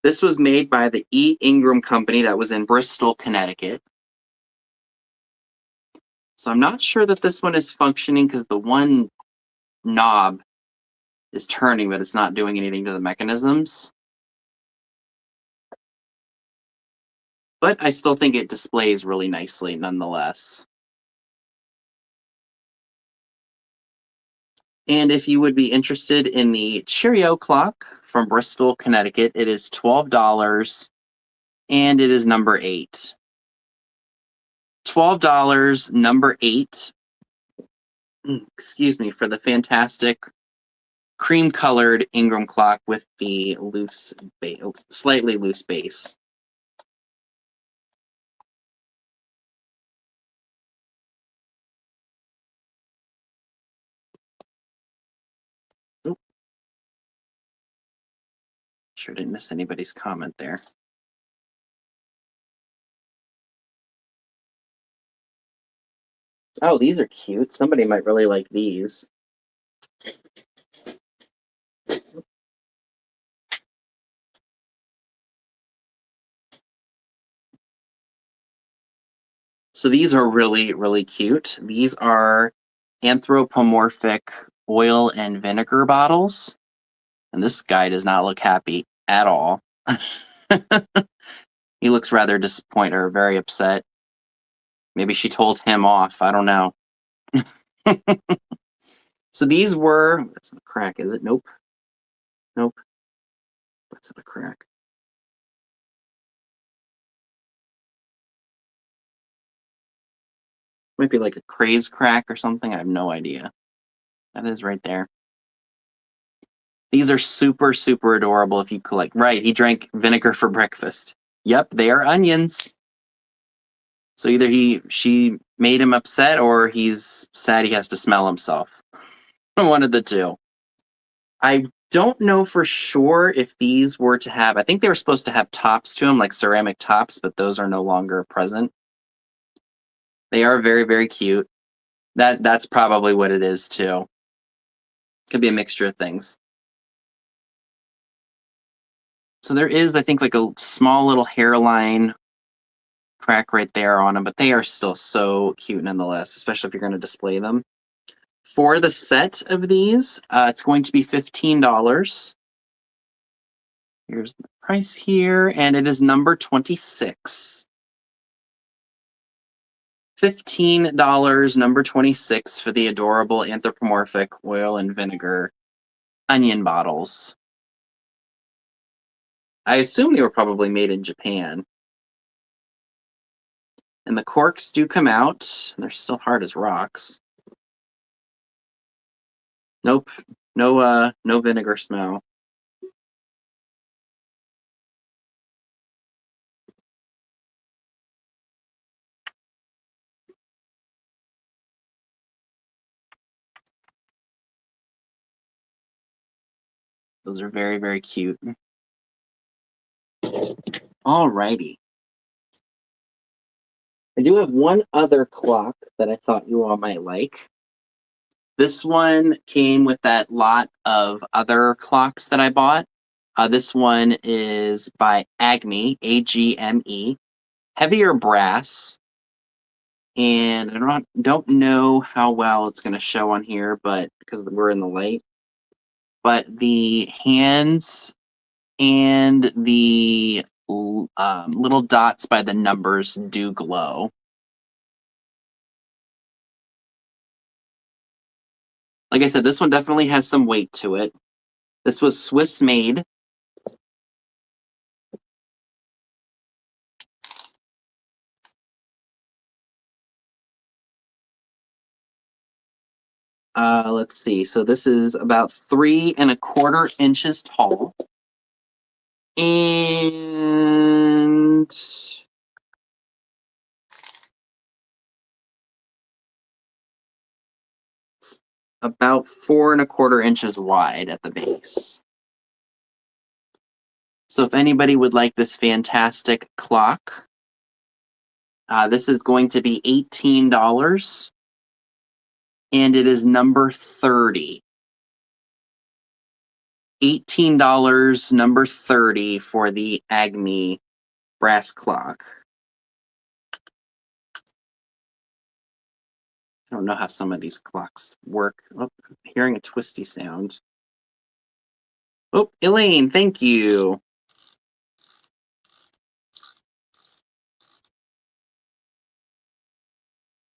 This was made by the E. Ingram Company that was in Bristol, Connecticut. So I'm not sure that this one is functioning because the one knob is turning, but it's not doing anything to the mechanisms. But I still think it displays really nicely nonetheless. And if you would be interested in the Cheerio clock from Bristol, Connecticut, it is $12 and it is number 8. $12, number 8. Excuse me, for the fantastic cream-colored Ingram clock with the loose, slightly loose base. Oop. Sure didn't miss anybody's comment there. Oh, these are cute. Somebody might really like these. So these are really, really cute. These are anthropomorphic oil and vinegar bottles. And this guy does not look happy at all. He looks rather disappointed or very upset. Maybe she told him off. I don't know. So these were, that's not a crack, is it? Nope. Nope. That's not a crack. Might be like a craze crack or something. I have no idea. That is right there. These are super, super adorable if you collect. Right, he drank vinegar for breakfast. Yep, they are onions. So either she made him upset or he's sad he has to smell himself. One of the two. I don't know for sure if these were to have, I think they were supposed to have tops to them, like ceramic tops, but those are no longer present. They are very, very cute. That's probably what it is too. Could be a mixture of things. So there is, I think, like a small little hairline crack right there on them, but they are still so cute nonetheless, especially if you're going to display them. For the set of these, it's going to be $15. Here's the price here, and it is number 26. $15, number 26 for the adorable anthropomorphic oil and vinegar onion bottles. I assume they were probably made in Japan. And the corks do come out. They're still hard as rocks. Nope. No vinegar smell. Those are very, very cute. Alrighty. I do have one other clock that I thought you all might like. This one came with that lot of other clocks that I bought. This one is by Agme, A-G-M-E, heavier brass. And I don't know how well it's going to show on here, but because we're in the light. But the hands and the little dots by the numbers do glow. Like I said, this one definitely has some weight to it. This was Swiss made. Let's see. So this is about 3¼ inches tall. And it's about 4¼ inches wide at the base. So if anybody would like this fantastic clock, this is going to be $18. And it is number 30. $18, number 30 for the Agme brass clock. I don't know how some of these clocks work. Oh, I'm hearing a twisty sound. Oh, Elaine, thank you.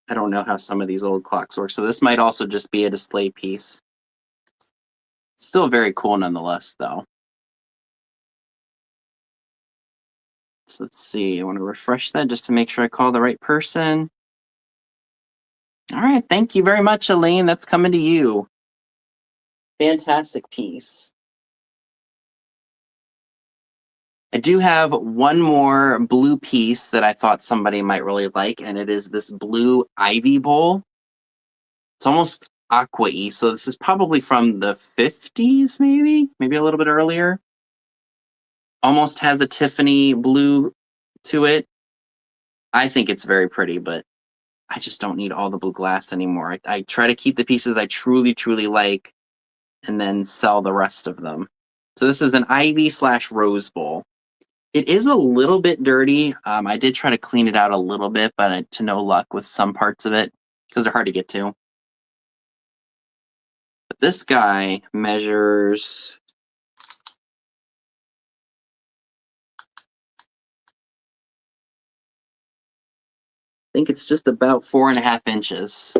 I don't know how some of these old clocks work, so this might also just be a display piece. Still very cool nonetheless, though. So let's see, I want to refresh that just to make sure I call the right person. All right, thank you very much, Elaine. That's coming to you. Fantastic piece. I do have one more blue piece that I thought somebody might really like, and it is this blue ivy bowl. It's almost aqua-y, so this is probably from the 50s, maybe a little bit earlier. Almost has a Tiffany blue to it. I think it's very pretty, but I just don't need all the blue glass anymore. I try to keep the pieces I truly, truly like and then sell the rest of them. So this is an ivy/rose bowl. It is a little bit dirty. I did try to clean it out a little bit, but to no luck with some parts of it because they're hard to get to. But this guy measures I think it's just about 4½ inches.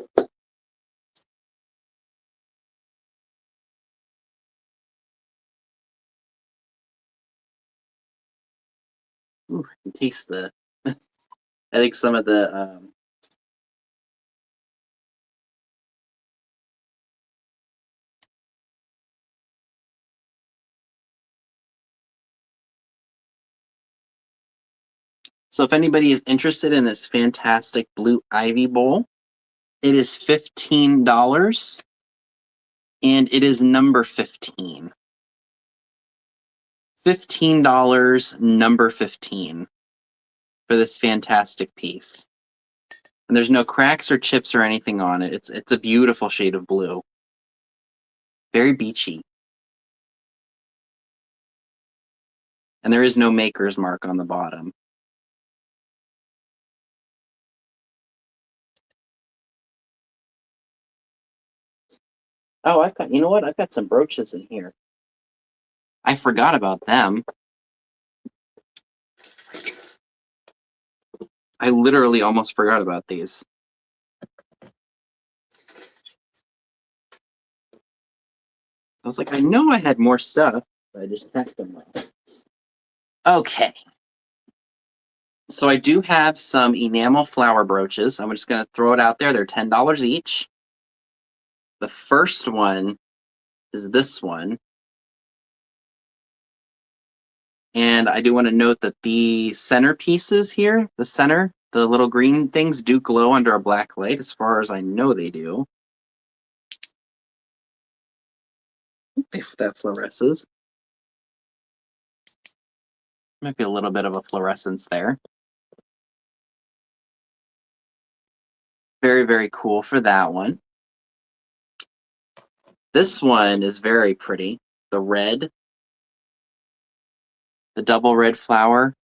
Ooh, I can taste the I think some of the So if anybody is interested in this fantastic blue ivy bowl, it is $15 and it is number 15. $15, number 15 for this fantastic piece. And there's no cracks or chips or anything on it. It's a beautiful shade of blue. Very beachy. And there is no maker's mark on the bottom. Oh, you know what? I've got some brooches in here. I forgot about them. I literally almost forgot about these. I was like, I know I had more stuff, but I just packed them all. Okay. So I do have some enamel flower brooches. I'm just going to throw it out there. They're $10 each. The first one is this one. And I do want to note that the centerpieces here, the little green things do glow under a black light, as far as I know they do. That fluoresces. Might be a little bit of a fluorescence there. Very, very cool for that one. This one is very pretty. The red. The double red flower.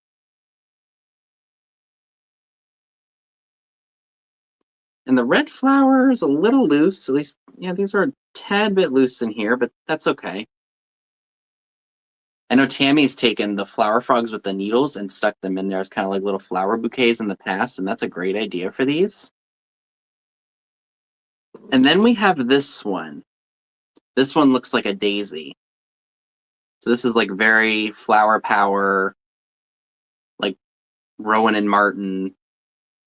And the red flower is a little loose. At least, yeah, these are a tad bit loose in here, but that's okay. I know Tammy's taken the flower frogs with the needles and stuck them in there as kind of like little flower bouquets in the past, and that's a great idea for these. And then we have this one. This one looks like a daisy. So this is like very flower power, like Rowan and Martin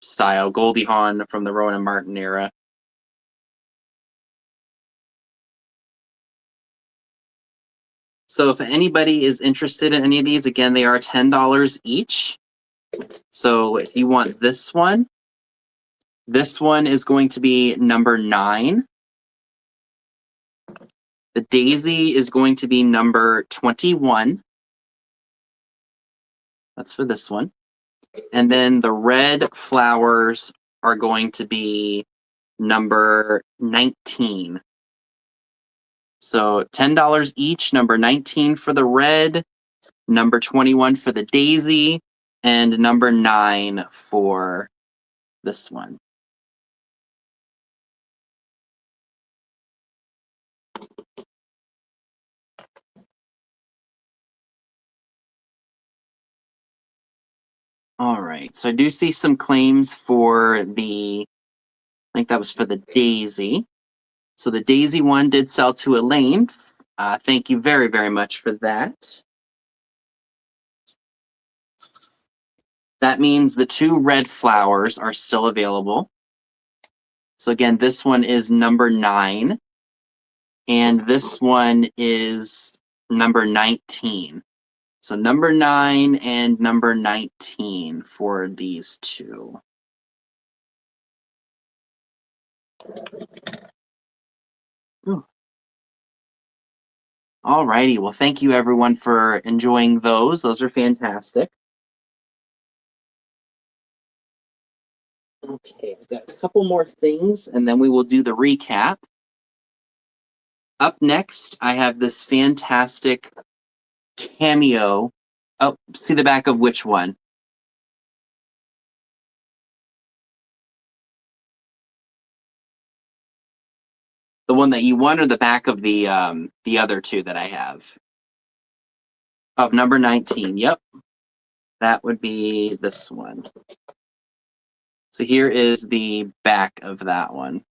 style, Goldie Hawn from the Rowan and Martin era. So if anybody is interested in any of these, again, they are $10 each. So if you want this one is going to be number 9. The daisy is going to be number 21. That's for this one. And then the red flowers are going to be number 19. So $10 each, number 19 for the red, number 21 for the daisy, and number 9 for this one. All right, so I do see some claims for the, I think that was for the daisy. So the daisy one did sell to Elaine. Thank you very, very much for that. That means the 2 red flowers are still available. So again, this one is number 9. And this one is number 19. So number 9 and number 19 for these 2. All righty. Well, thank you everyone for enjoying those. Those are fantastic. Okay, I've got a couple more things and then we will do the recap. Up next, I have this fantastic cameo. Oh, see the back of which one? The one that you won or the back of the other 2 that I have? Of number 19, yep. That would be this one. So here is the back of that one.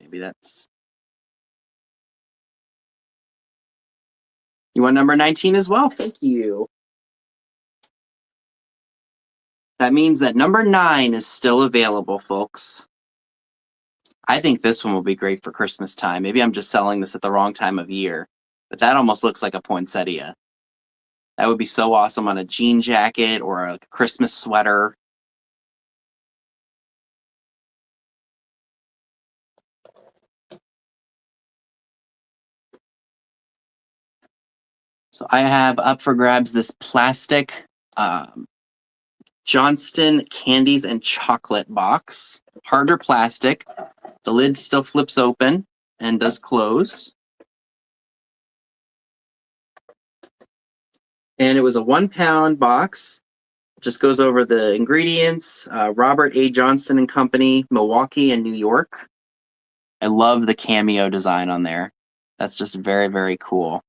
Maybe that's... You want number 19 as well? Thank you. That means that number 9 is still available, folks. I think this one will be great for Christmas time. Maybe I'm just selling this at the wrong time of year, but that almost looks like a poinsettia. That would be so awesome on a jean jacket or a Christmas sweater. So I have up for grabs this plastic Johnston Candies and Chocolate box. Harder plastic. The lid still flips open and does close. And it was a 1-pound box. Just goes over the ingredients. Robert A. Johnston and Company, Milwaukee and New York. I love the cameo design on there. That's just very, very cool.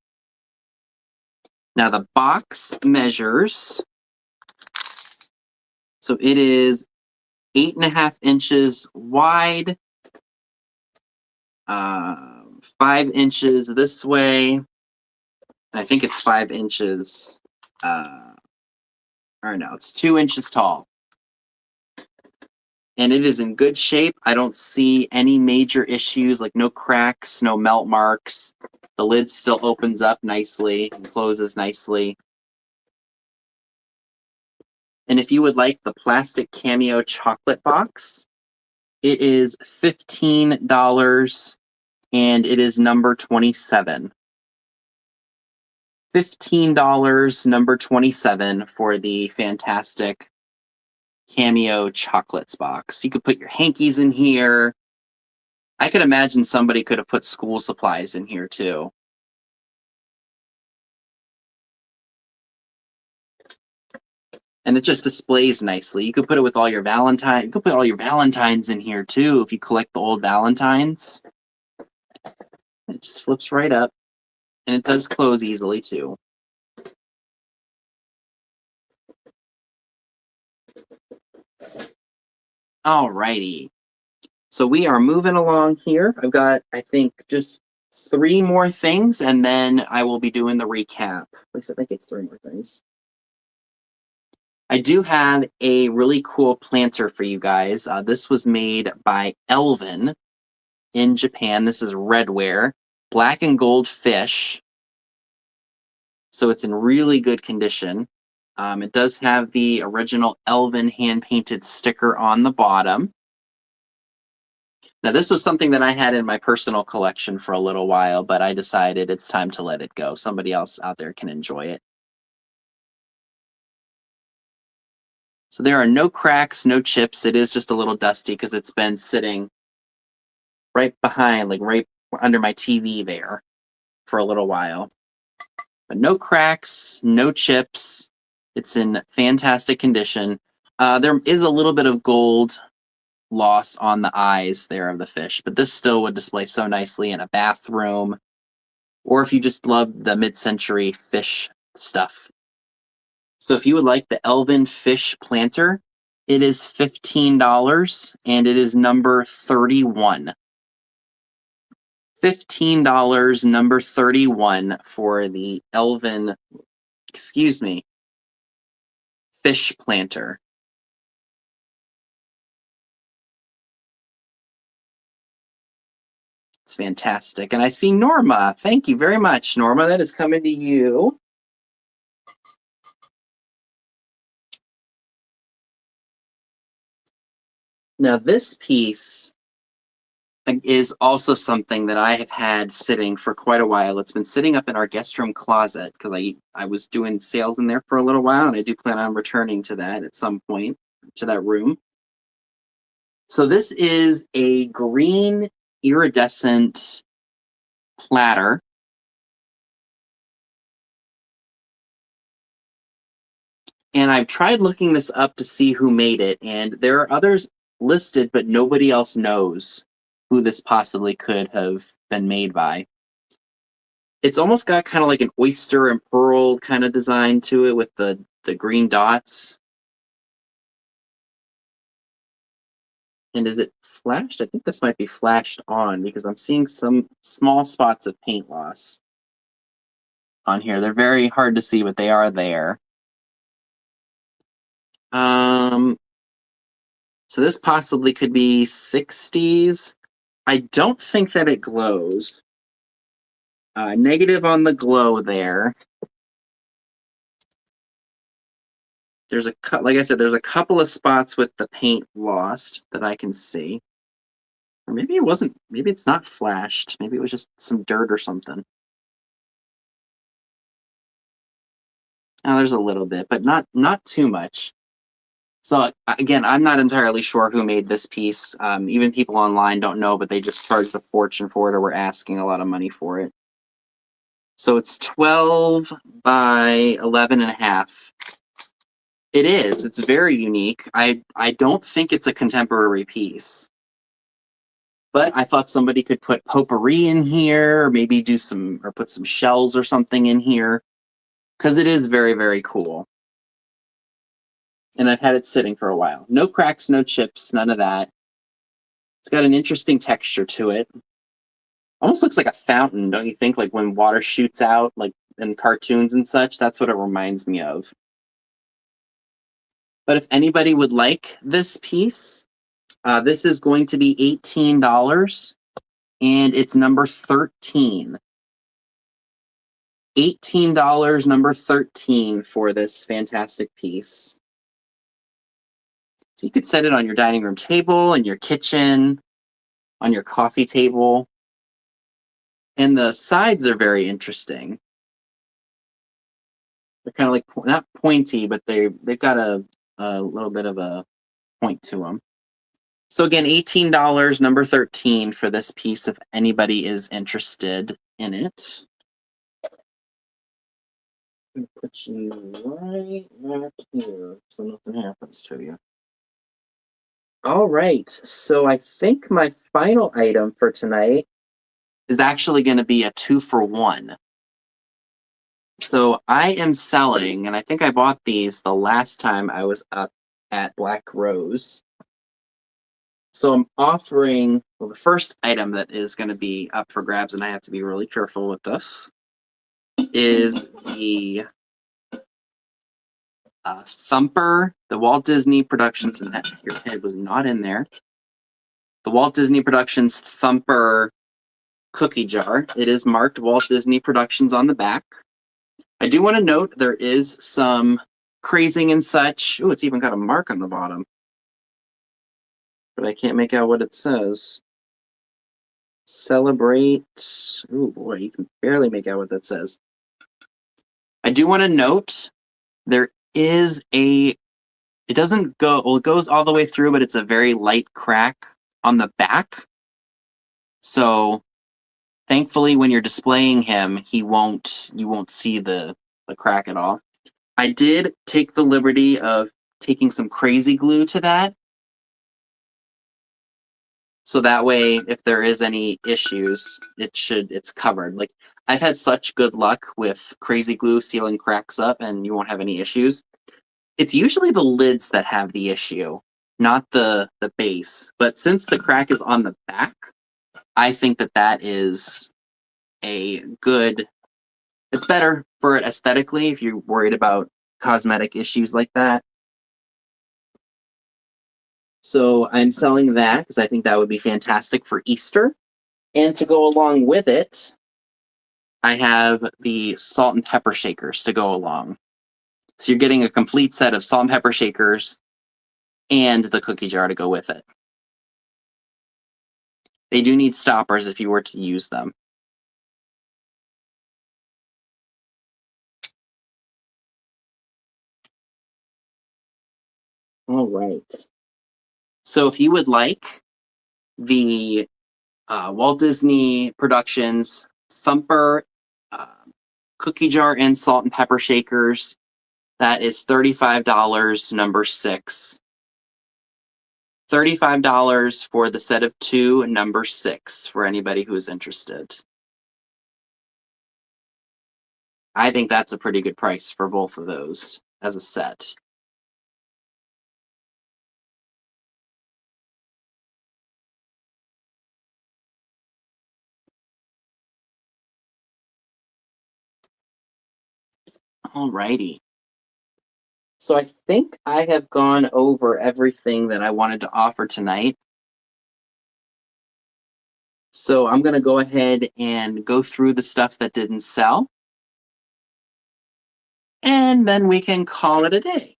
Now the box measures. So it is 8.5 inches wide, 5 inches this way, and I think it's 5 inches, or no, it's 2 inches tall. and it is in good shape. I don't see any major issues, like no cracks, no melt marks. The lid still opens up nicely and closes nicely. And if you would like the plastic Cameo chocolate box, it is $15 and it is number 27. $15, number 27 for the fantastic Cameo chocolates box. You could put your hankies in here. I could imagine somebody could have put school supplies in here too. And it just displays nicely. You could put it with all your Valentine. You could put all your Valentines in here too if you collect the old Valentines. It just flips right up, and it does close easily too. Alrighty. So we are moving along here. I've got, I think, just 3 more things, and then I will be doing the recap. At least I think it's 3 more things. I do have a really cool planter for you guys. This was made by Elvin in Japan. This is redware, black and gold fish. So it's in really good condition. It does have the original Elvin hand-painted sticker on the bottom. Now, this was something that I had in my personal collection for a little while, but I decided it's time to let it go. Somebody else out there can enjoy it. So there are no cracks, no chips. It is just a little dusty because it's been sitting right behind, like right under my TV there for a little while. But no cracks, no chips. It's in fantastic condition. There is a little bit of gold loss on the eyes there of the fish, but this still would display so nicely in a bathroom, or if you just love the mid-century fish stuff. So if you would like the Elvin fish planter, it is $15 and it is number 31. $15, number 31 for the Elvin, fish planter. It's fantastic. And I see Norma. Thank you very much, Norma. That is coming to you. Now, this piece is also something that I have had sitting for quite a while. It's been sitting up in our guest room closet because I was doing sales in there for a little while, and I do plan on returning to that at some point, to that room. So this is a green iridescent platter. And I've tried looking this up to see who made it, and there are others listed, but nobody else knows who this possibly could have been made by. It's almost got kind of like an oyster and pearl kind of design to it with the green dots. And is it flashed? I think this might be flashed on because I'm seeing some small spots of paint loss on here. They're very hard to see, but they are there. So this possibly could be 60s. I don't think that it glows. Negative on the glow there. There's like I said, there's a couple of spots with the paint lost that I can see. Or maybe it wasn't, maybe it's not flashed. Maybe it was just some dirt or something. Oh, there's a little bit, but not too much. So again, I'm not entirely sure who made this piece. Even people online don't know, but they just charged a fortune for it or were asking a lot of money for it. So it's 12 by 11 and a half. It is. It's very unique. I don't think it's a contemporary piece. But I thought somebody could put potpourri in here, or maybe do some, or put some shells or something in here, because it is very, very cool. And I've had it sitting for a while. No cracks, no chips, none of that. It's got an interesting texture to it. Almost looks like a fountain, don't you think? Like when water shoots out, like in cartoons and such, that's what it reminds me of. But if anybody would like this piece, This is going to be $18, and it's number 13. $18, number 13 for this fantastic piece. So you could set it on your dining room table, in your kitchen, on your coffee table. And the sides are very interesting. They're kind of like, not pointy, but they've got a little bit of a point to them. So again, $18, number 13 for this piece if anybody is interested in it. I'm gonna put you right back here so nothing happens to you. All right, so I think my final item for tonight is actually going to be a 2-for-1. So I am selling, and I think I bought these the last time I was up at Black Rose. So I'm offering, well, the first item that is going to be up for grabs, and I have to be really careful with this, is the Thumper, the Walt Disney Productions, and that your head was not in there. The Walt Disney Productions Thumper cookie jar. It is marked Walt Disney Productions on the back. I do want to note there is some crazing and such. Oh, it's even got a mark on the bottom. But I can't make out what it says. Celebrate. Oh boy, you can barely make out what that says. I do want to note there is it doesn't go, well, it goes all the way through, but it's a very light crack on the back. So thankfully, when you're displaying him, you won't see the crack at all. I did take the liberty of taking some crazy glue to that. So that way, if there is any issues, it's covered. Like, I've had such good luck with crazy glue sealing cracks up and you won't have any issues. It's usually the lids that have the issue, not the base. But since the crack is on the back, I think that is a good, it's better for it aesthetically if you're worried about cosmetic issues like that. So I'm selling that because I think that would be fantastic for Easter. And to go along with it, I have the salt and pepper shakers to go along. So you're getting a complete set of salt and pepper shakers and the cookie jar to go with it. They do need stoppers if you were to use them. All right. So if you would like the Walt Disney Productions Thumper cookie jar and salt and pepper shakers, that is $35, number 6. $35 for the set of 2, number 6, for anybody who's interested. I think that's a pretty good price for both of those as a set. Alrighty. So I think I have gone over everything that I wanted to offer tonight. So I'm going to go ahead and go through the stuff that didn't sell. And then we can call it a day.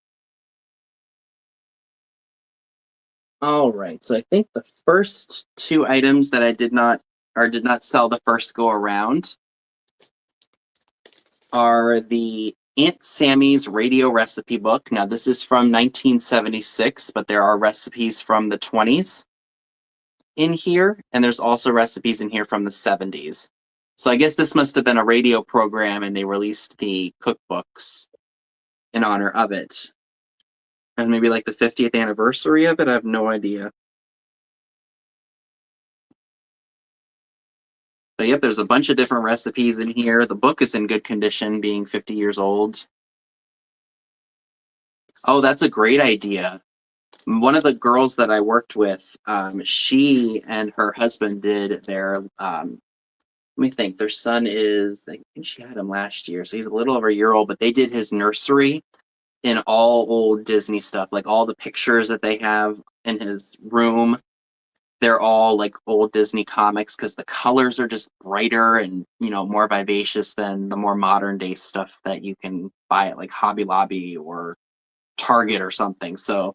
All right, so I think the first 2 items that I did not sell the first go around are the Aunt Sammy's radio recipe book. Now, this is from 1976, but there are recipes from the 20s in here, and there's also recipes in here from the 70s. So I guess this must have been a radio program, and they released the cookbooks in honor of it. And maybe like the 50th anniversary of it, I have no idea. But yep, there's a bunch of different recipes in here. The book is in good condition, being 50 years old. Oh, that's a great idea. One of the girls that I worked with, she and her husband did their, let me think, their son is, I think she had him last year, so he's a little over a year old, but they did his nursery in all old Disney stuff, like all the pictures that they have in his room. They're all like old Disney comics because the colors are just brighter and, more vivacious than the more modern day stuff that you can buy at like Hobby Lobby or Target or something. So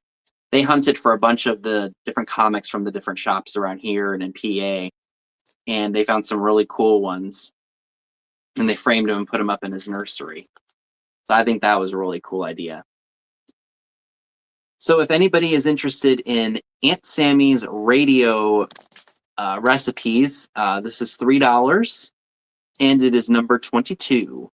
they hunted for a bunch of the different comics from the different shops around here and in PA, and they found some really cool ones, and they framed them and put them up in his nursery. So I think that was a really cool idea. So if anybody is interested in Aunt Sammy's radio recipes, this is $3, and it is number 22.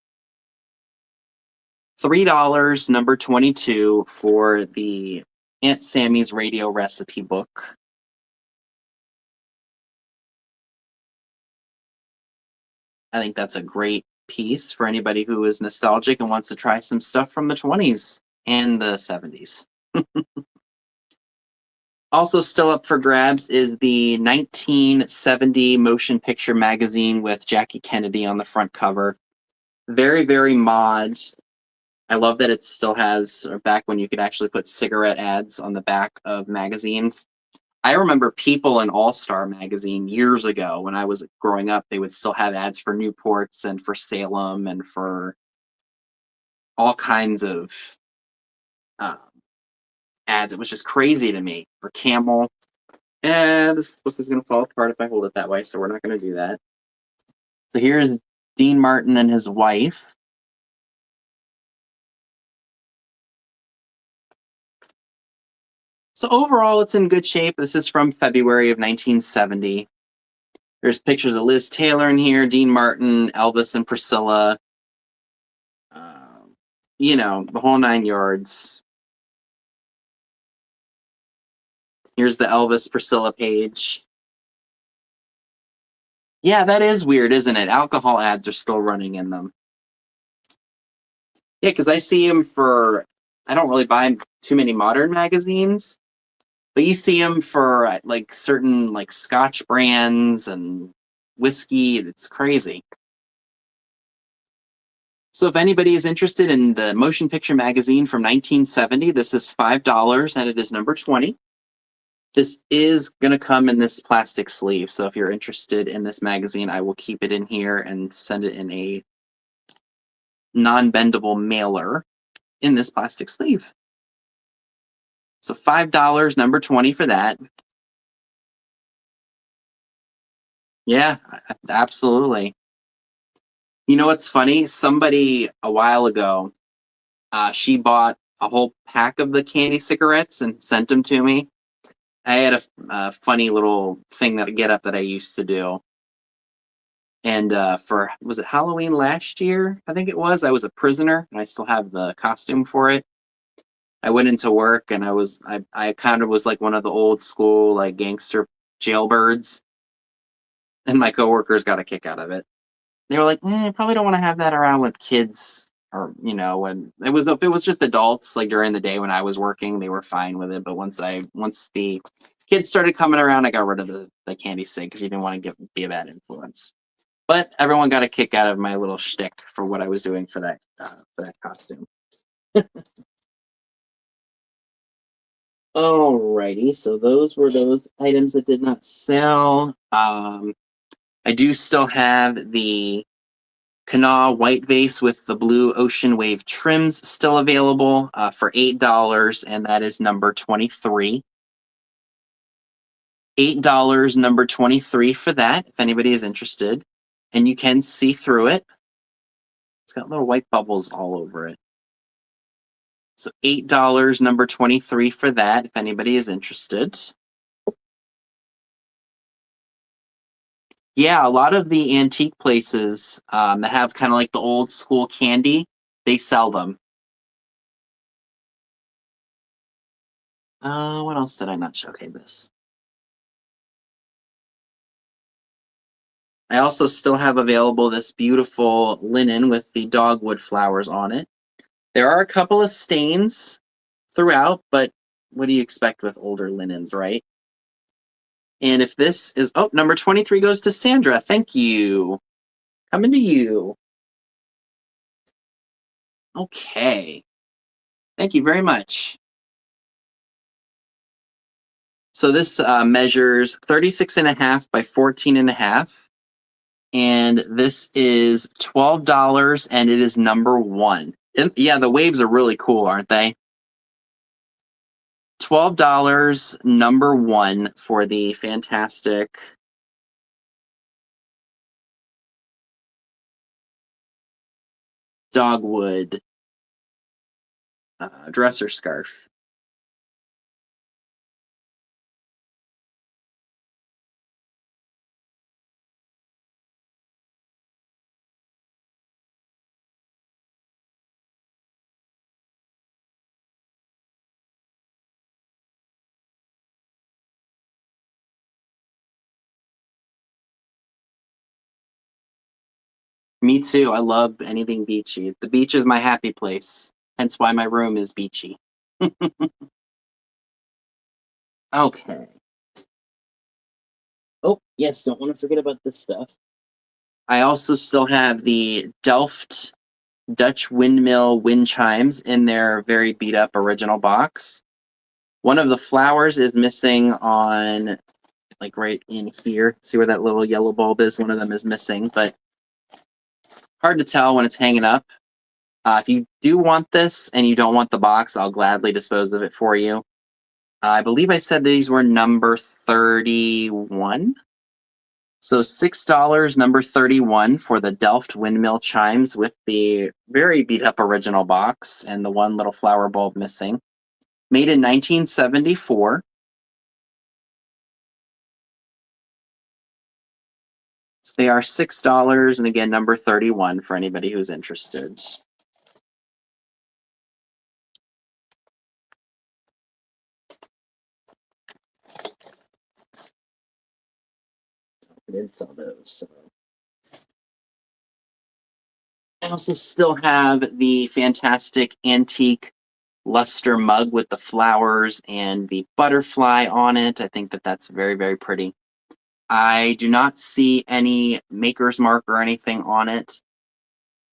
$3, number 22 for the Aunt Sammy's radio recipe book. I think that's a great piece for anybody who is nostalgic and wants to try some stuff from the 20s and the 70s. Also still up for grabs is the 1970 motion picture magazine with Jackie Kennedy on the front cover. Very, very mod. I love that it still has, back when you could actually put cigarette ads on the back of magazines. I remember People in All-Star magazine years ago when I was growing up, they would still have ads for Newports and for Salem and for all kinds of ads. It was just crazy to me. For Camel. And this book is going to fall apart if I hold it that way, so we're not going to do that. So here's Dean Martin and his wife. So overall, it's in good shape. This is from February of 1970. There's pictures of Liz Taylor in here, Dean Martin, Elvis and Priscilla. The whole 9 yards. Here's the Elvis Priscilla page. Yeah, that is weird, isn't it? Alcohol ads are still running in them. Yeah, because I see them I don't really buy too many modern magazines, but you see them for like certain like Scotch brands and whiskey. It's crazy. So if anybody is interested in the motion picture magazine from 1970, this is $5 and it is number 20. This is going to come in this plastic sleeve. So if you're interested in this magazine, I will keep it in here and send it in a non-bendable mailer in this plastic sleeve. So $5, number 20 for that. Yeah, absolutely. You know what's funny? Somebody a while ago, she bought a whole pack of the candy cigarettes and sent them to me. I had a funny little thing that I used to do. And was it Halloween last year? I think it was. I was a prisoner, and I still have the costume for it. I went into work, and I kind of was like one of the old school like gangster jailbirds, and my coworkers got a kick out of it. They were like, "You probably don't want to have that around with kids." Or when if it was just adults, like during the day when I was working, they were fine with it. But once the kids started coming around, I got rid of the candy cig because you didn't want to be a bad influence. But everyone got a kick out of my little shtick for what I was doing for that costume. Alrighty, so those were those items that did not sell. I do still have the Kanawha white vase with the blue ocean wave trims still available for $8, and that is number 23. $8, number 23 for that, if anybody is interested. And you can see through it. It's got little white bubbles all over it. So $8, number 23 for that, if anybody is interested. Yeah, a lot of the antique places that have kind of like the old school candy, they sell them. What else did I not show? Okay, this. I also still have available this beautiful linen with the dogwood flowers on it. There are a couple of stains throughout, but what do you expect with older linens, right? And if this is, number 23 goes to Sandra. Thank you. Coming to you. Okay. Thank you very much. So this measures 36.5 by 14.5. And this is $12 and it is number 1. And yeah, the waves are really cool, aren't they? $12, number 1 for the fantastic dogwood dresser scarf. Me too. I love anything beachy. The beach is my happy place. Hence why my room is beachy. Okay. Oh, yes, don't want to forget about this stuff. I also still have the Delft Dutch windmill wind chimes in their very beat up original box. One of the flowers is missing on, like, right in here. See where that little yellow bulb is? One of them is missing, but hard to tell when it's hanging up. If you do want this and you don't want the box, I'll gladly dispose of it for you. I believe I said these were number 31. So $6, number 31 for the Delft windmill chimes with the very beat up original box and the one little flower bulb missing. Made in 1974. So they are $6 and again, number 31 for anybody who's interested. I did sell those. So. I also still have the fantastic antique luster mug with the flowers and the butterfly on it. I think that that's very, very pretty. I do not see any maker's mark or anything on it,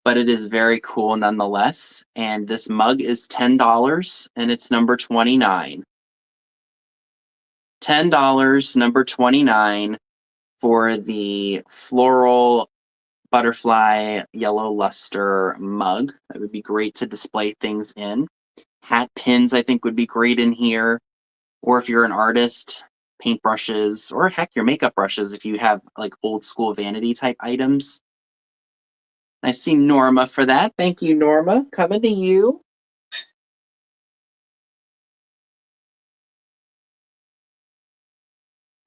but it is very cool nonetheless. And this mug is $10 and it's number 29. $10, number 29 for the floral butterfly yellow luster mug. That would be great to display things in. Hat pins, I think, would be great in here. Or if you're an artist, paintbrushes, or heck, your makeup brushes if you have like old school vanity type items. I see Norma for that. Thank you, Norma. Coming to you.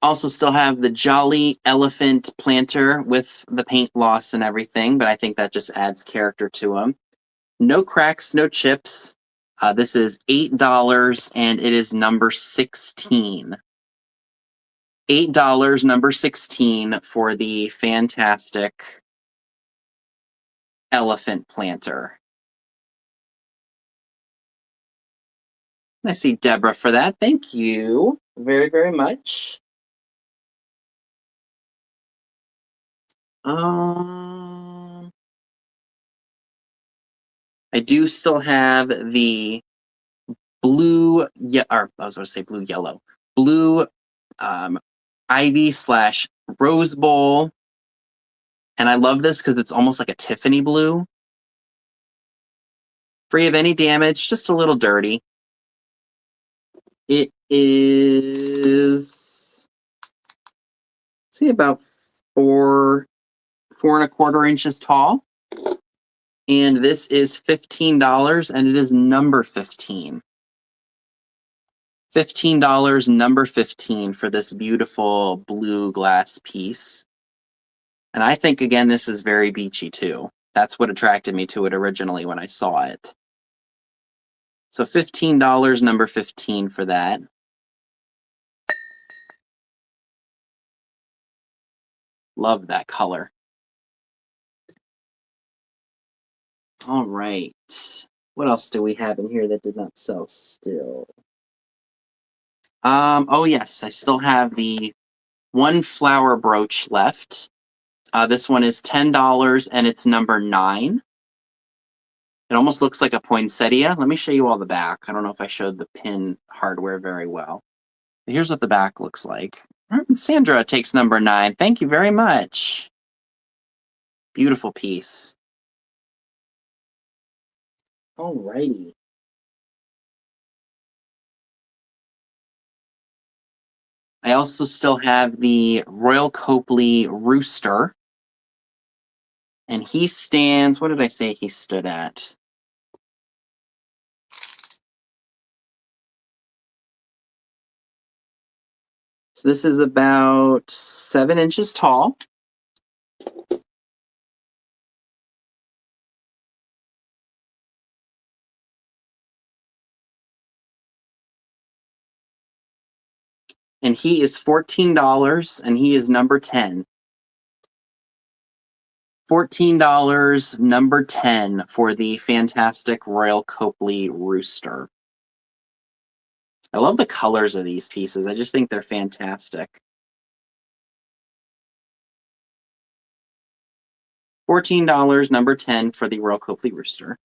Also still have the Jolly Elephant planter with the paint loss and everything, but I think that just adds character to them. No cracks, no chips. This is $8 and it is number 16. $8, number 16 for the fantastic elephant planter. I see Deborah for that. Thank you very, very much. I do still have the blue, or I was going to say blue yellow, blue ivy / rose bowl. And I love this because it's almost like a Tiffany blue. Free of any damage, just a little dirty. It is, let's see, about 4.25 inches tall. And this is $15 and it is number 15. $15, number 15 for this beautiful blue glass piece. And I think, again, this is very beachy too. That's what attracted me to it originally when I saw it. So $15, number 15 for that. Love that color. All right. What else do we have in here that did not sell still? Oh yes, I still have the one flower brooch left. This one is $10 and it's number 9. It almost looks like a poinsettia. Let me show you all the back. I don't know if I showed the pin hardware very well. Here's what the back looks like. Sandra takes number 9. Thank you very much. Beautiful piece. Alrighty. I also still have the Royal Copley Rooster. And he stands, what did I say he stood at? So this is about 7 inches tall. And he is $14, and he is number 10. $14, number 10 for the fantastic Royal Copley Rooster. I love the colors of these pieces. I just think they're fantastic. $14, number 10 for the Royal Copley Rooster.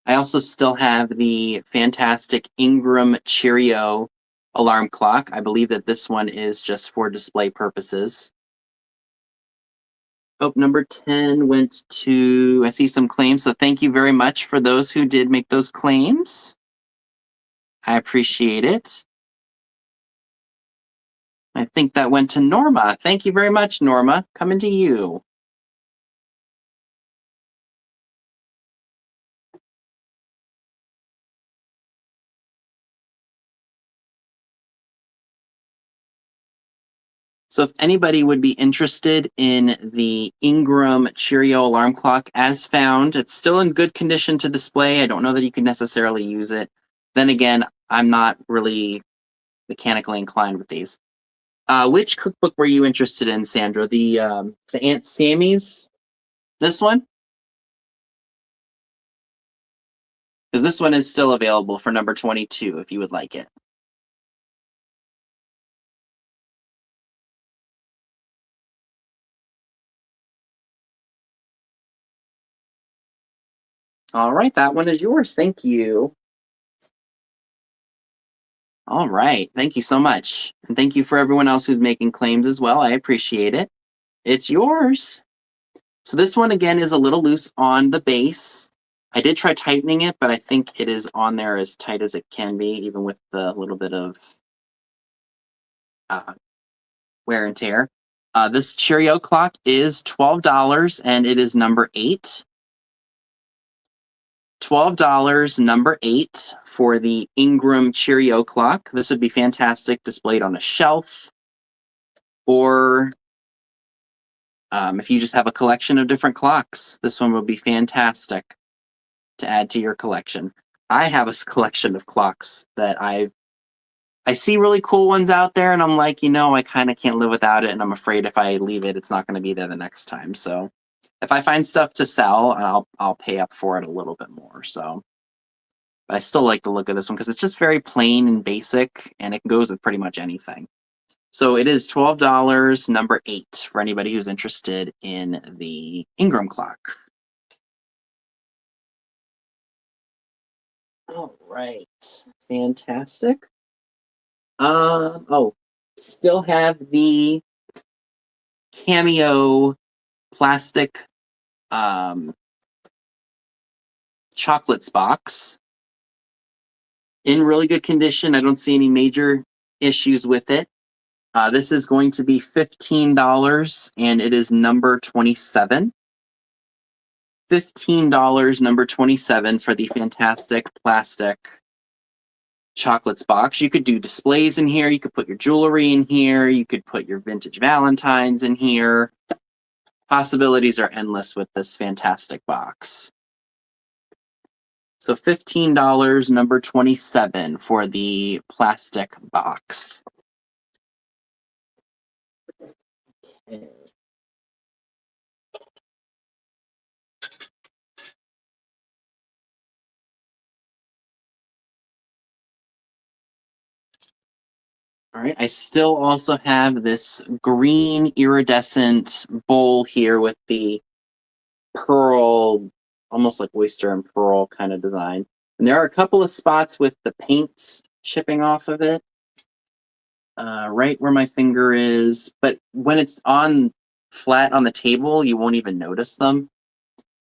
I also still have the fantastic Ingram Cheerio alarm clock. I believe that this one is just for display purposes. Oh, number 10 went to, I see some claims, so thank you very much for those who did make those claims. I appreciate it. I think that went to Norma. Thank you very much, Norma. Coming to you. So if anybody would be interested in the Ingram Cheerio alarm clock as found, it's still in good condition to display. I don't know that you could necessarily use it. Then again, I'm not really mechanically inclined with these. Which cookbook were you interested in, Sandra? The Aunt Sammy's? This one? Because this one is still available for number 22 if you would like it. All right, that one is yours. Thank you. All right, thank you so much. And thank you for everyone else who's making claims as well. I appreciate it. It's yours. So this one, again, is a little loose on the base. I did try tightening it, but I think it is on there as tight as it can be, even with the little bit of wear and tear. This Cheerio clock is $12, and it is number 8. $12, number 8 for the Ingram Cheerio clock. This would be fantastic displayed on a shelf, or if you just have a collection of different clocks, this one would be fantastic to add to your collection. I have a collection of clocks that I see really cool ones out there, and I'm like, I kind of can't live without it, and I'm afraid if I leave it, it's not going to be there the next time. So if I find stuff to sell, I'll pay up for it a little bit more. So, but I still like the look of this one because it's just very plain and basic, and it goes with pretty much anything. So it is $12, number 8 for anybody who's interested in the Ingram clock. All right, fantastic. Still have the Cameo plastic chocolates box in really good condition. I don't see any major issues with it. This is going to be $15, and it is number 27. $15, number 27 for the fantastic plastic chocolates box. You could do displays in here. You could put your jewelry in here. You could put your vintage Valentines in here. Possibilities are endless with this fantastic box. So $15, number 27 for the plastic box. Okay. All right, I still also have this green iridescent bowl here with the pearl, almost like oyster and pearl kind of design. And there are a couple of spots with the paint chipping off of it, right where my finger is. But when it's on flat on the table, you won't even notice them.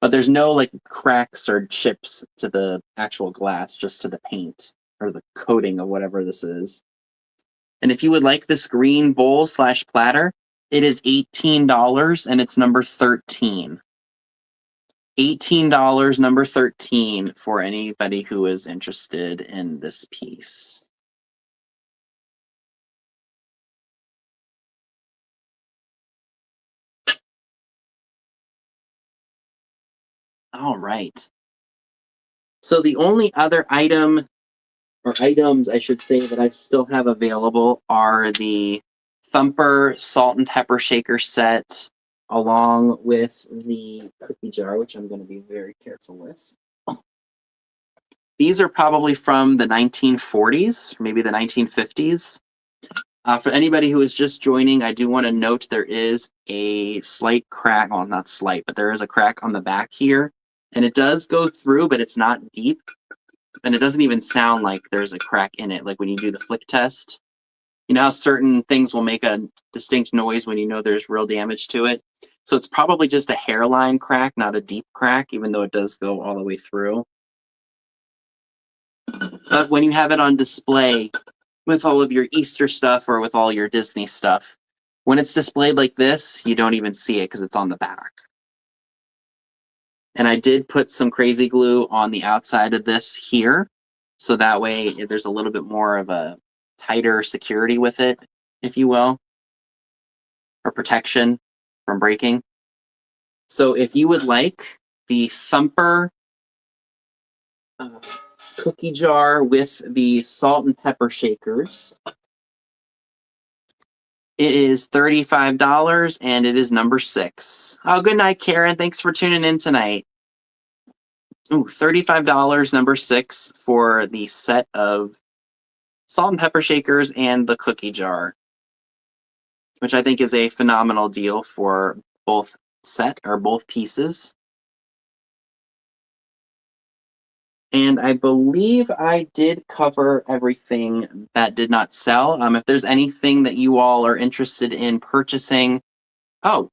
But there's no like cracks or chips to the actual glass, just to the paint or the coating of whatever this is. And if you would like this green bowl / platter, it is $18 and it's number 13. $18, number 13 for anybody who is interested in this piece. All right. So the only other item, or items I should say, that I still have available are the Thumper salt and pepper shaker set, along with the cookie jar, which I'm going to be very careful with. These are probably from the 1940s, maybe the 1950s. For anybody who is just joining, I do want to note there is a slight crack, well, not slight, but there is a crack on the back here. And it does go through, but it's not deep. And it doesn't even sound like there's a crack in it, like when you do the flick test. You know how certain things will make a distinct noise when you know there's real damage to it? So it's probably just a hairline crack, not a deep crack, even though it does go all the way through. But when you have it on display with all of your Easter stuff or with all your Disney stuff, when it's displayed like this, you don't even see it because it's on the back. And I did put some crazy glue on the outside of this here, so that way there's a little bit more of a tighter security with it, if you will, or protection from breaking. So if you would like the Thumper cookie jar with the salt and pepper shakers, it is $35 and it is number 6. Oh, good night, Karen. Thanks for tuning in tonight. Ooh, $35, number 6 for the set of salt and pepper shakers and the cookie jar, which I think is a phenomenal deal for both both pieces. And I believe I did cover everything that did not sell. If there's anything that you all are interested in purchasing, oh,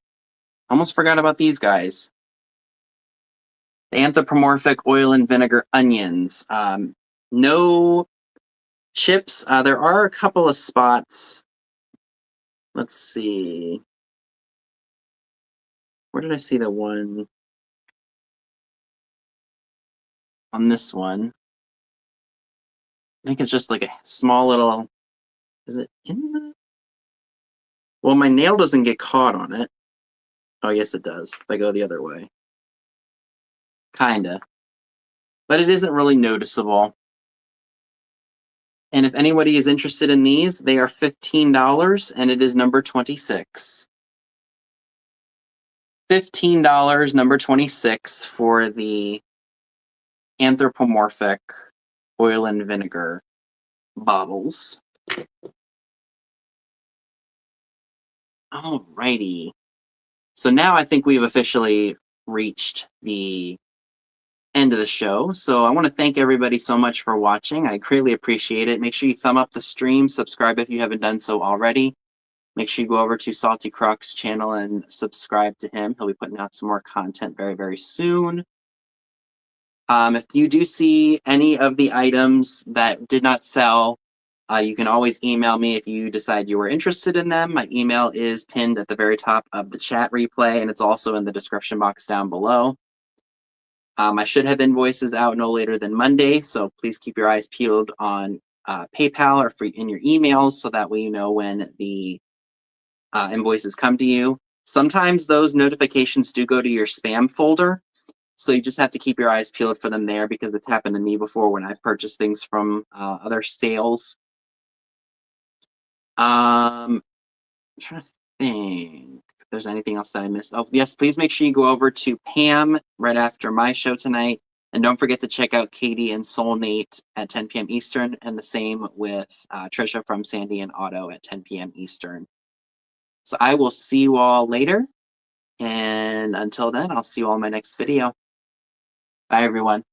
almost forgot about these guys. The anthropomorphic oil and vinegar onions. No chips. There are a couple of spots. Let's see. Where did I see the one? On this one. I think it's just like a small little, is it in the? Well, my nail doesn't get caught on it. Oh, yes, it does. If I go the other way. Kinda. But it isn't really noticeable. And if anybody is interested in these, they are $15 and it is number 26. $15, number 26 for the anthropomorphic oil and vinegar bottles. Alrighty. So now I think we've officially reached the end of the show. So I want to thank everybody so much for watching. I greatly appreciate it. Make sure you thumb up the stream, subscribe if you haven't done so already. Make sure you go over to Salty Croc's channel and subscribe to him. He'll be putting out some more content very, very soon. If you do see any of the items that did not sell, you can always email me if you decide you were interested in them. My email is pinned at the very top of the chat replay, and it's also in the description box down below. I should have invoices out no later than Monday, so please keep your eyes peeled on PayPal or in your emails so that way you know when the invoices come to you. Sometimes those notifications do go to your spam folder, so you just have to keep your eyes peeled for them there because it's happened to me before when I've purchased things from other sales. I'm trying to think if there's anything else that I missed. Oh, yes, please make sure you go over to Pam right after my show tonight. And don't forget to check out Katie and Soulmate at 10 p.m. Eastern, and the same with Trisha from Sandy and Auto at 10 p.m. Eastern. So I will see you all later. And until then, I'll see you all in my next video. Bye, everyone.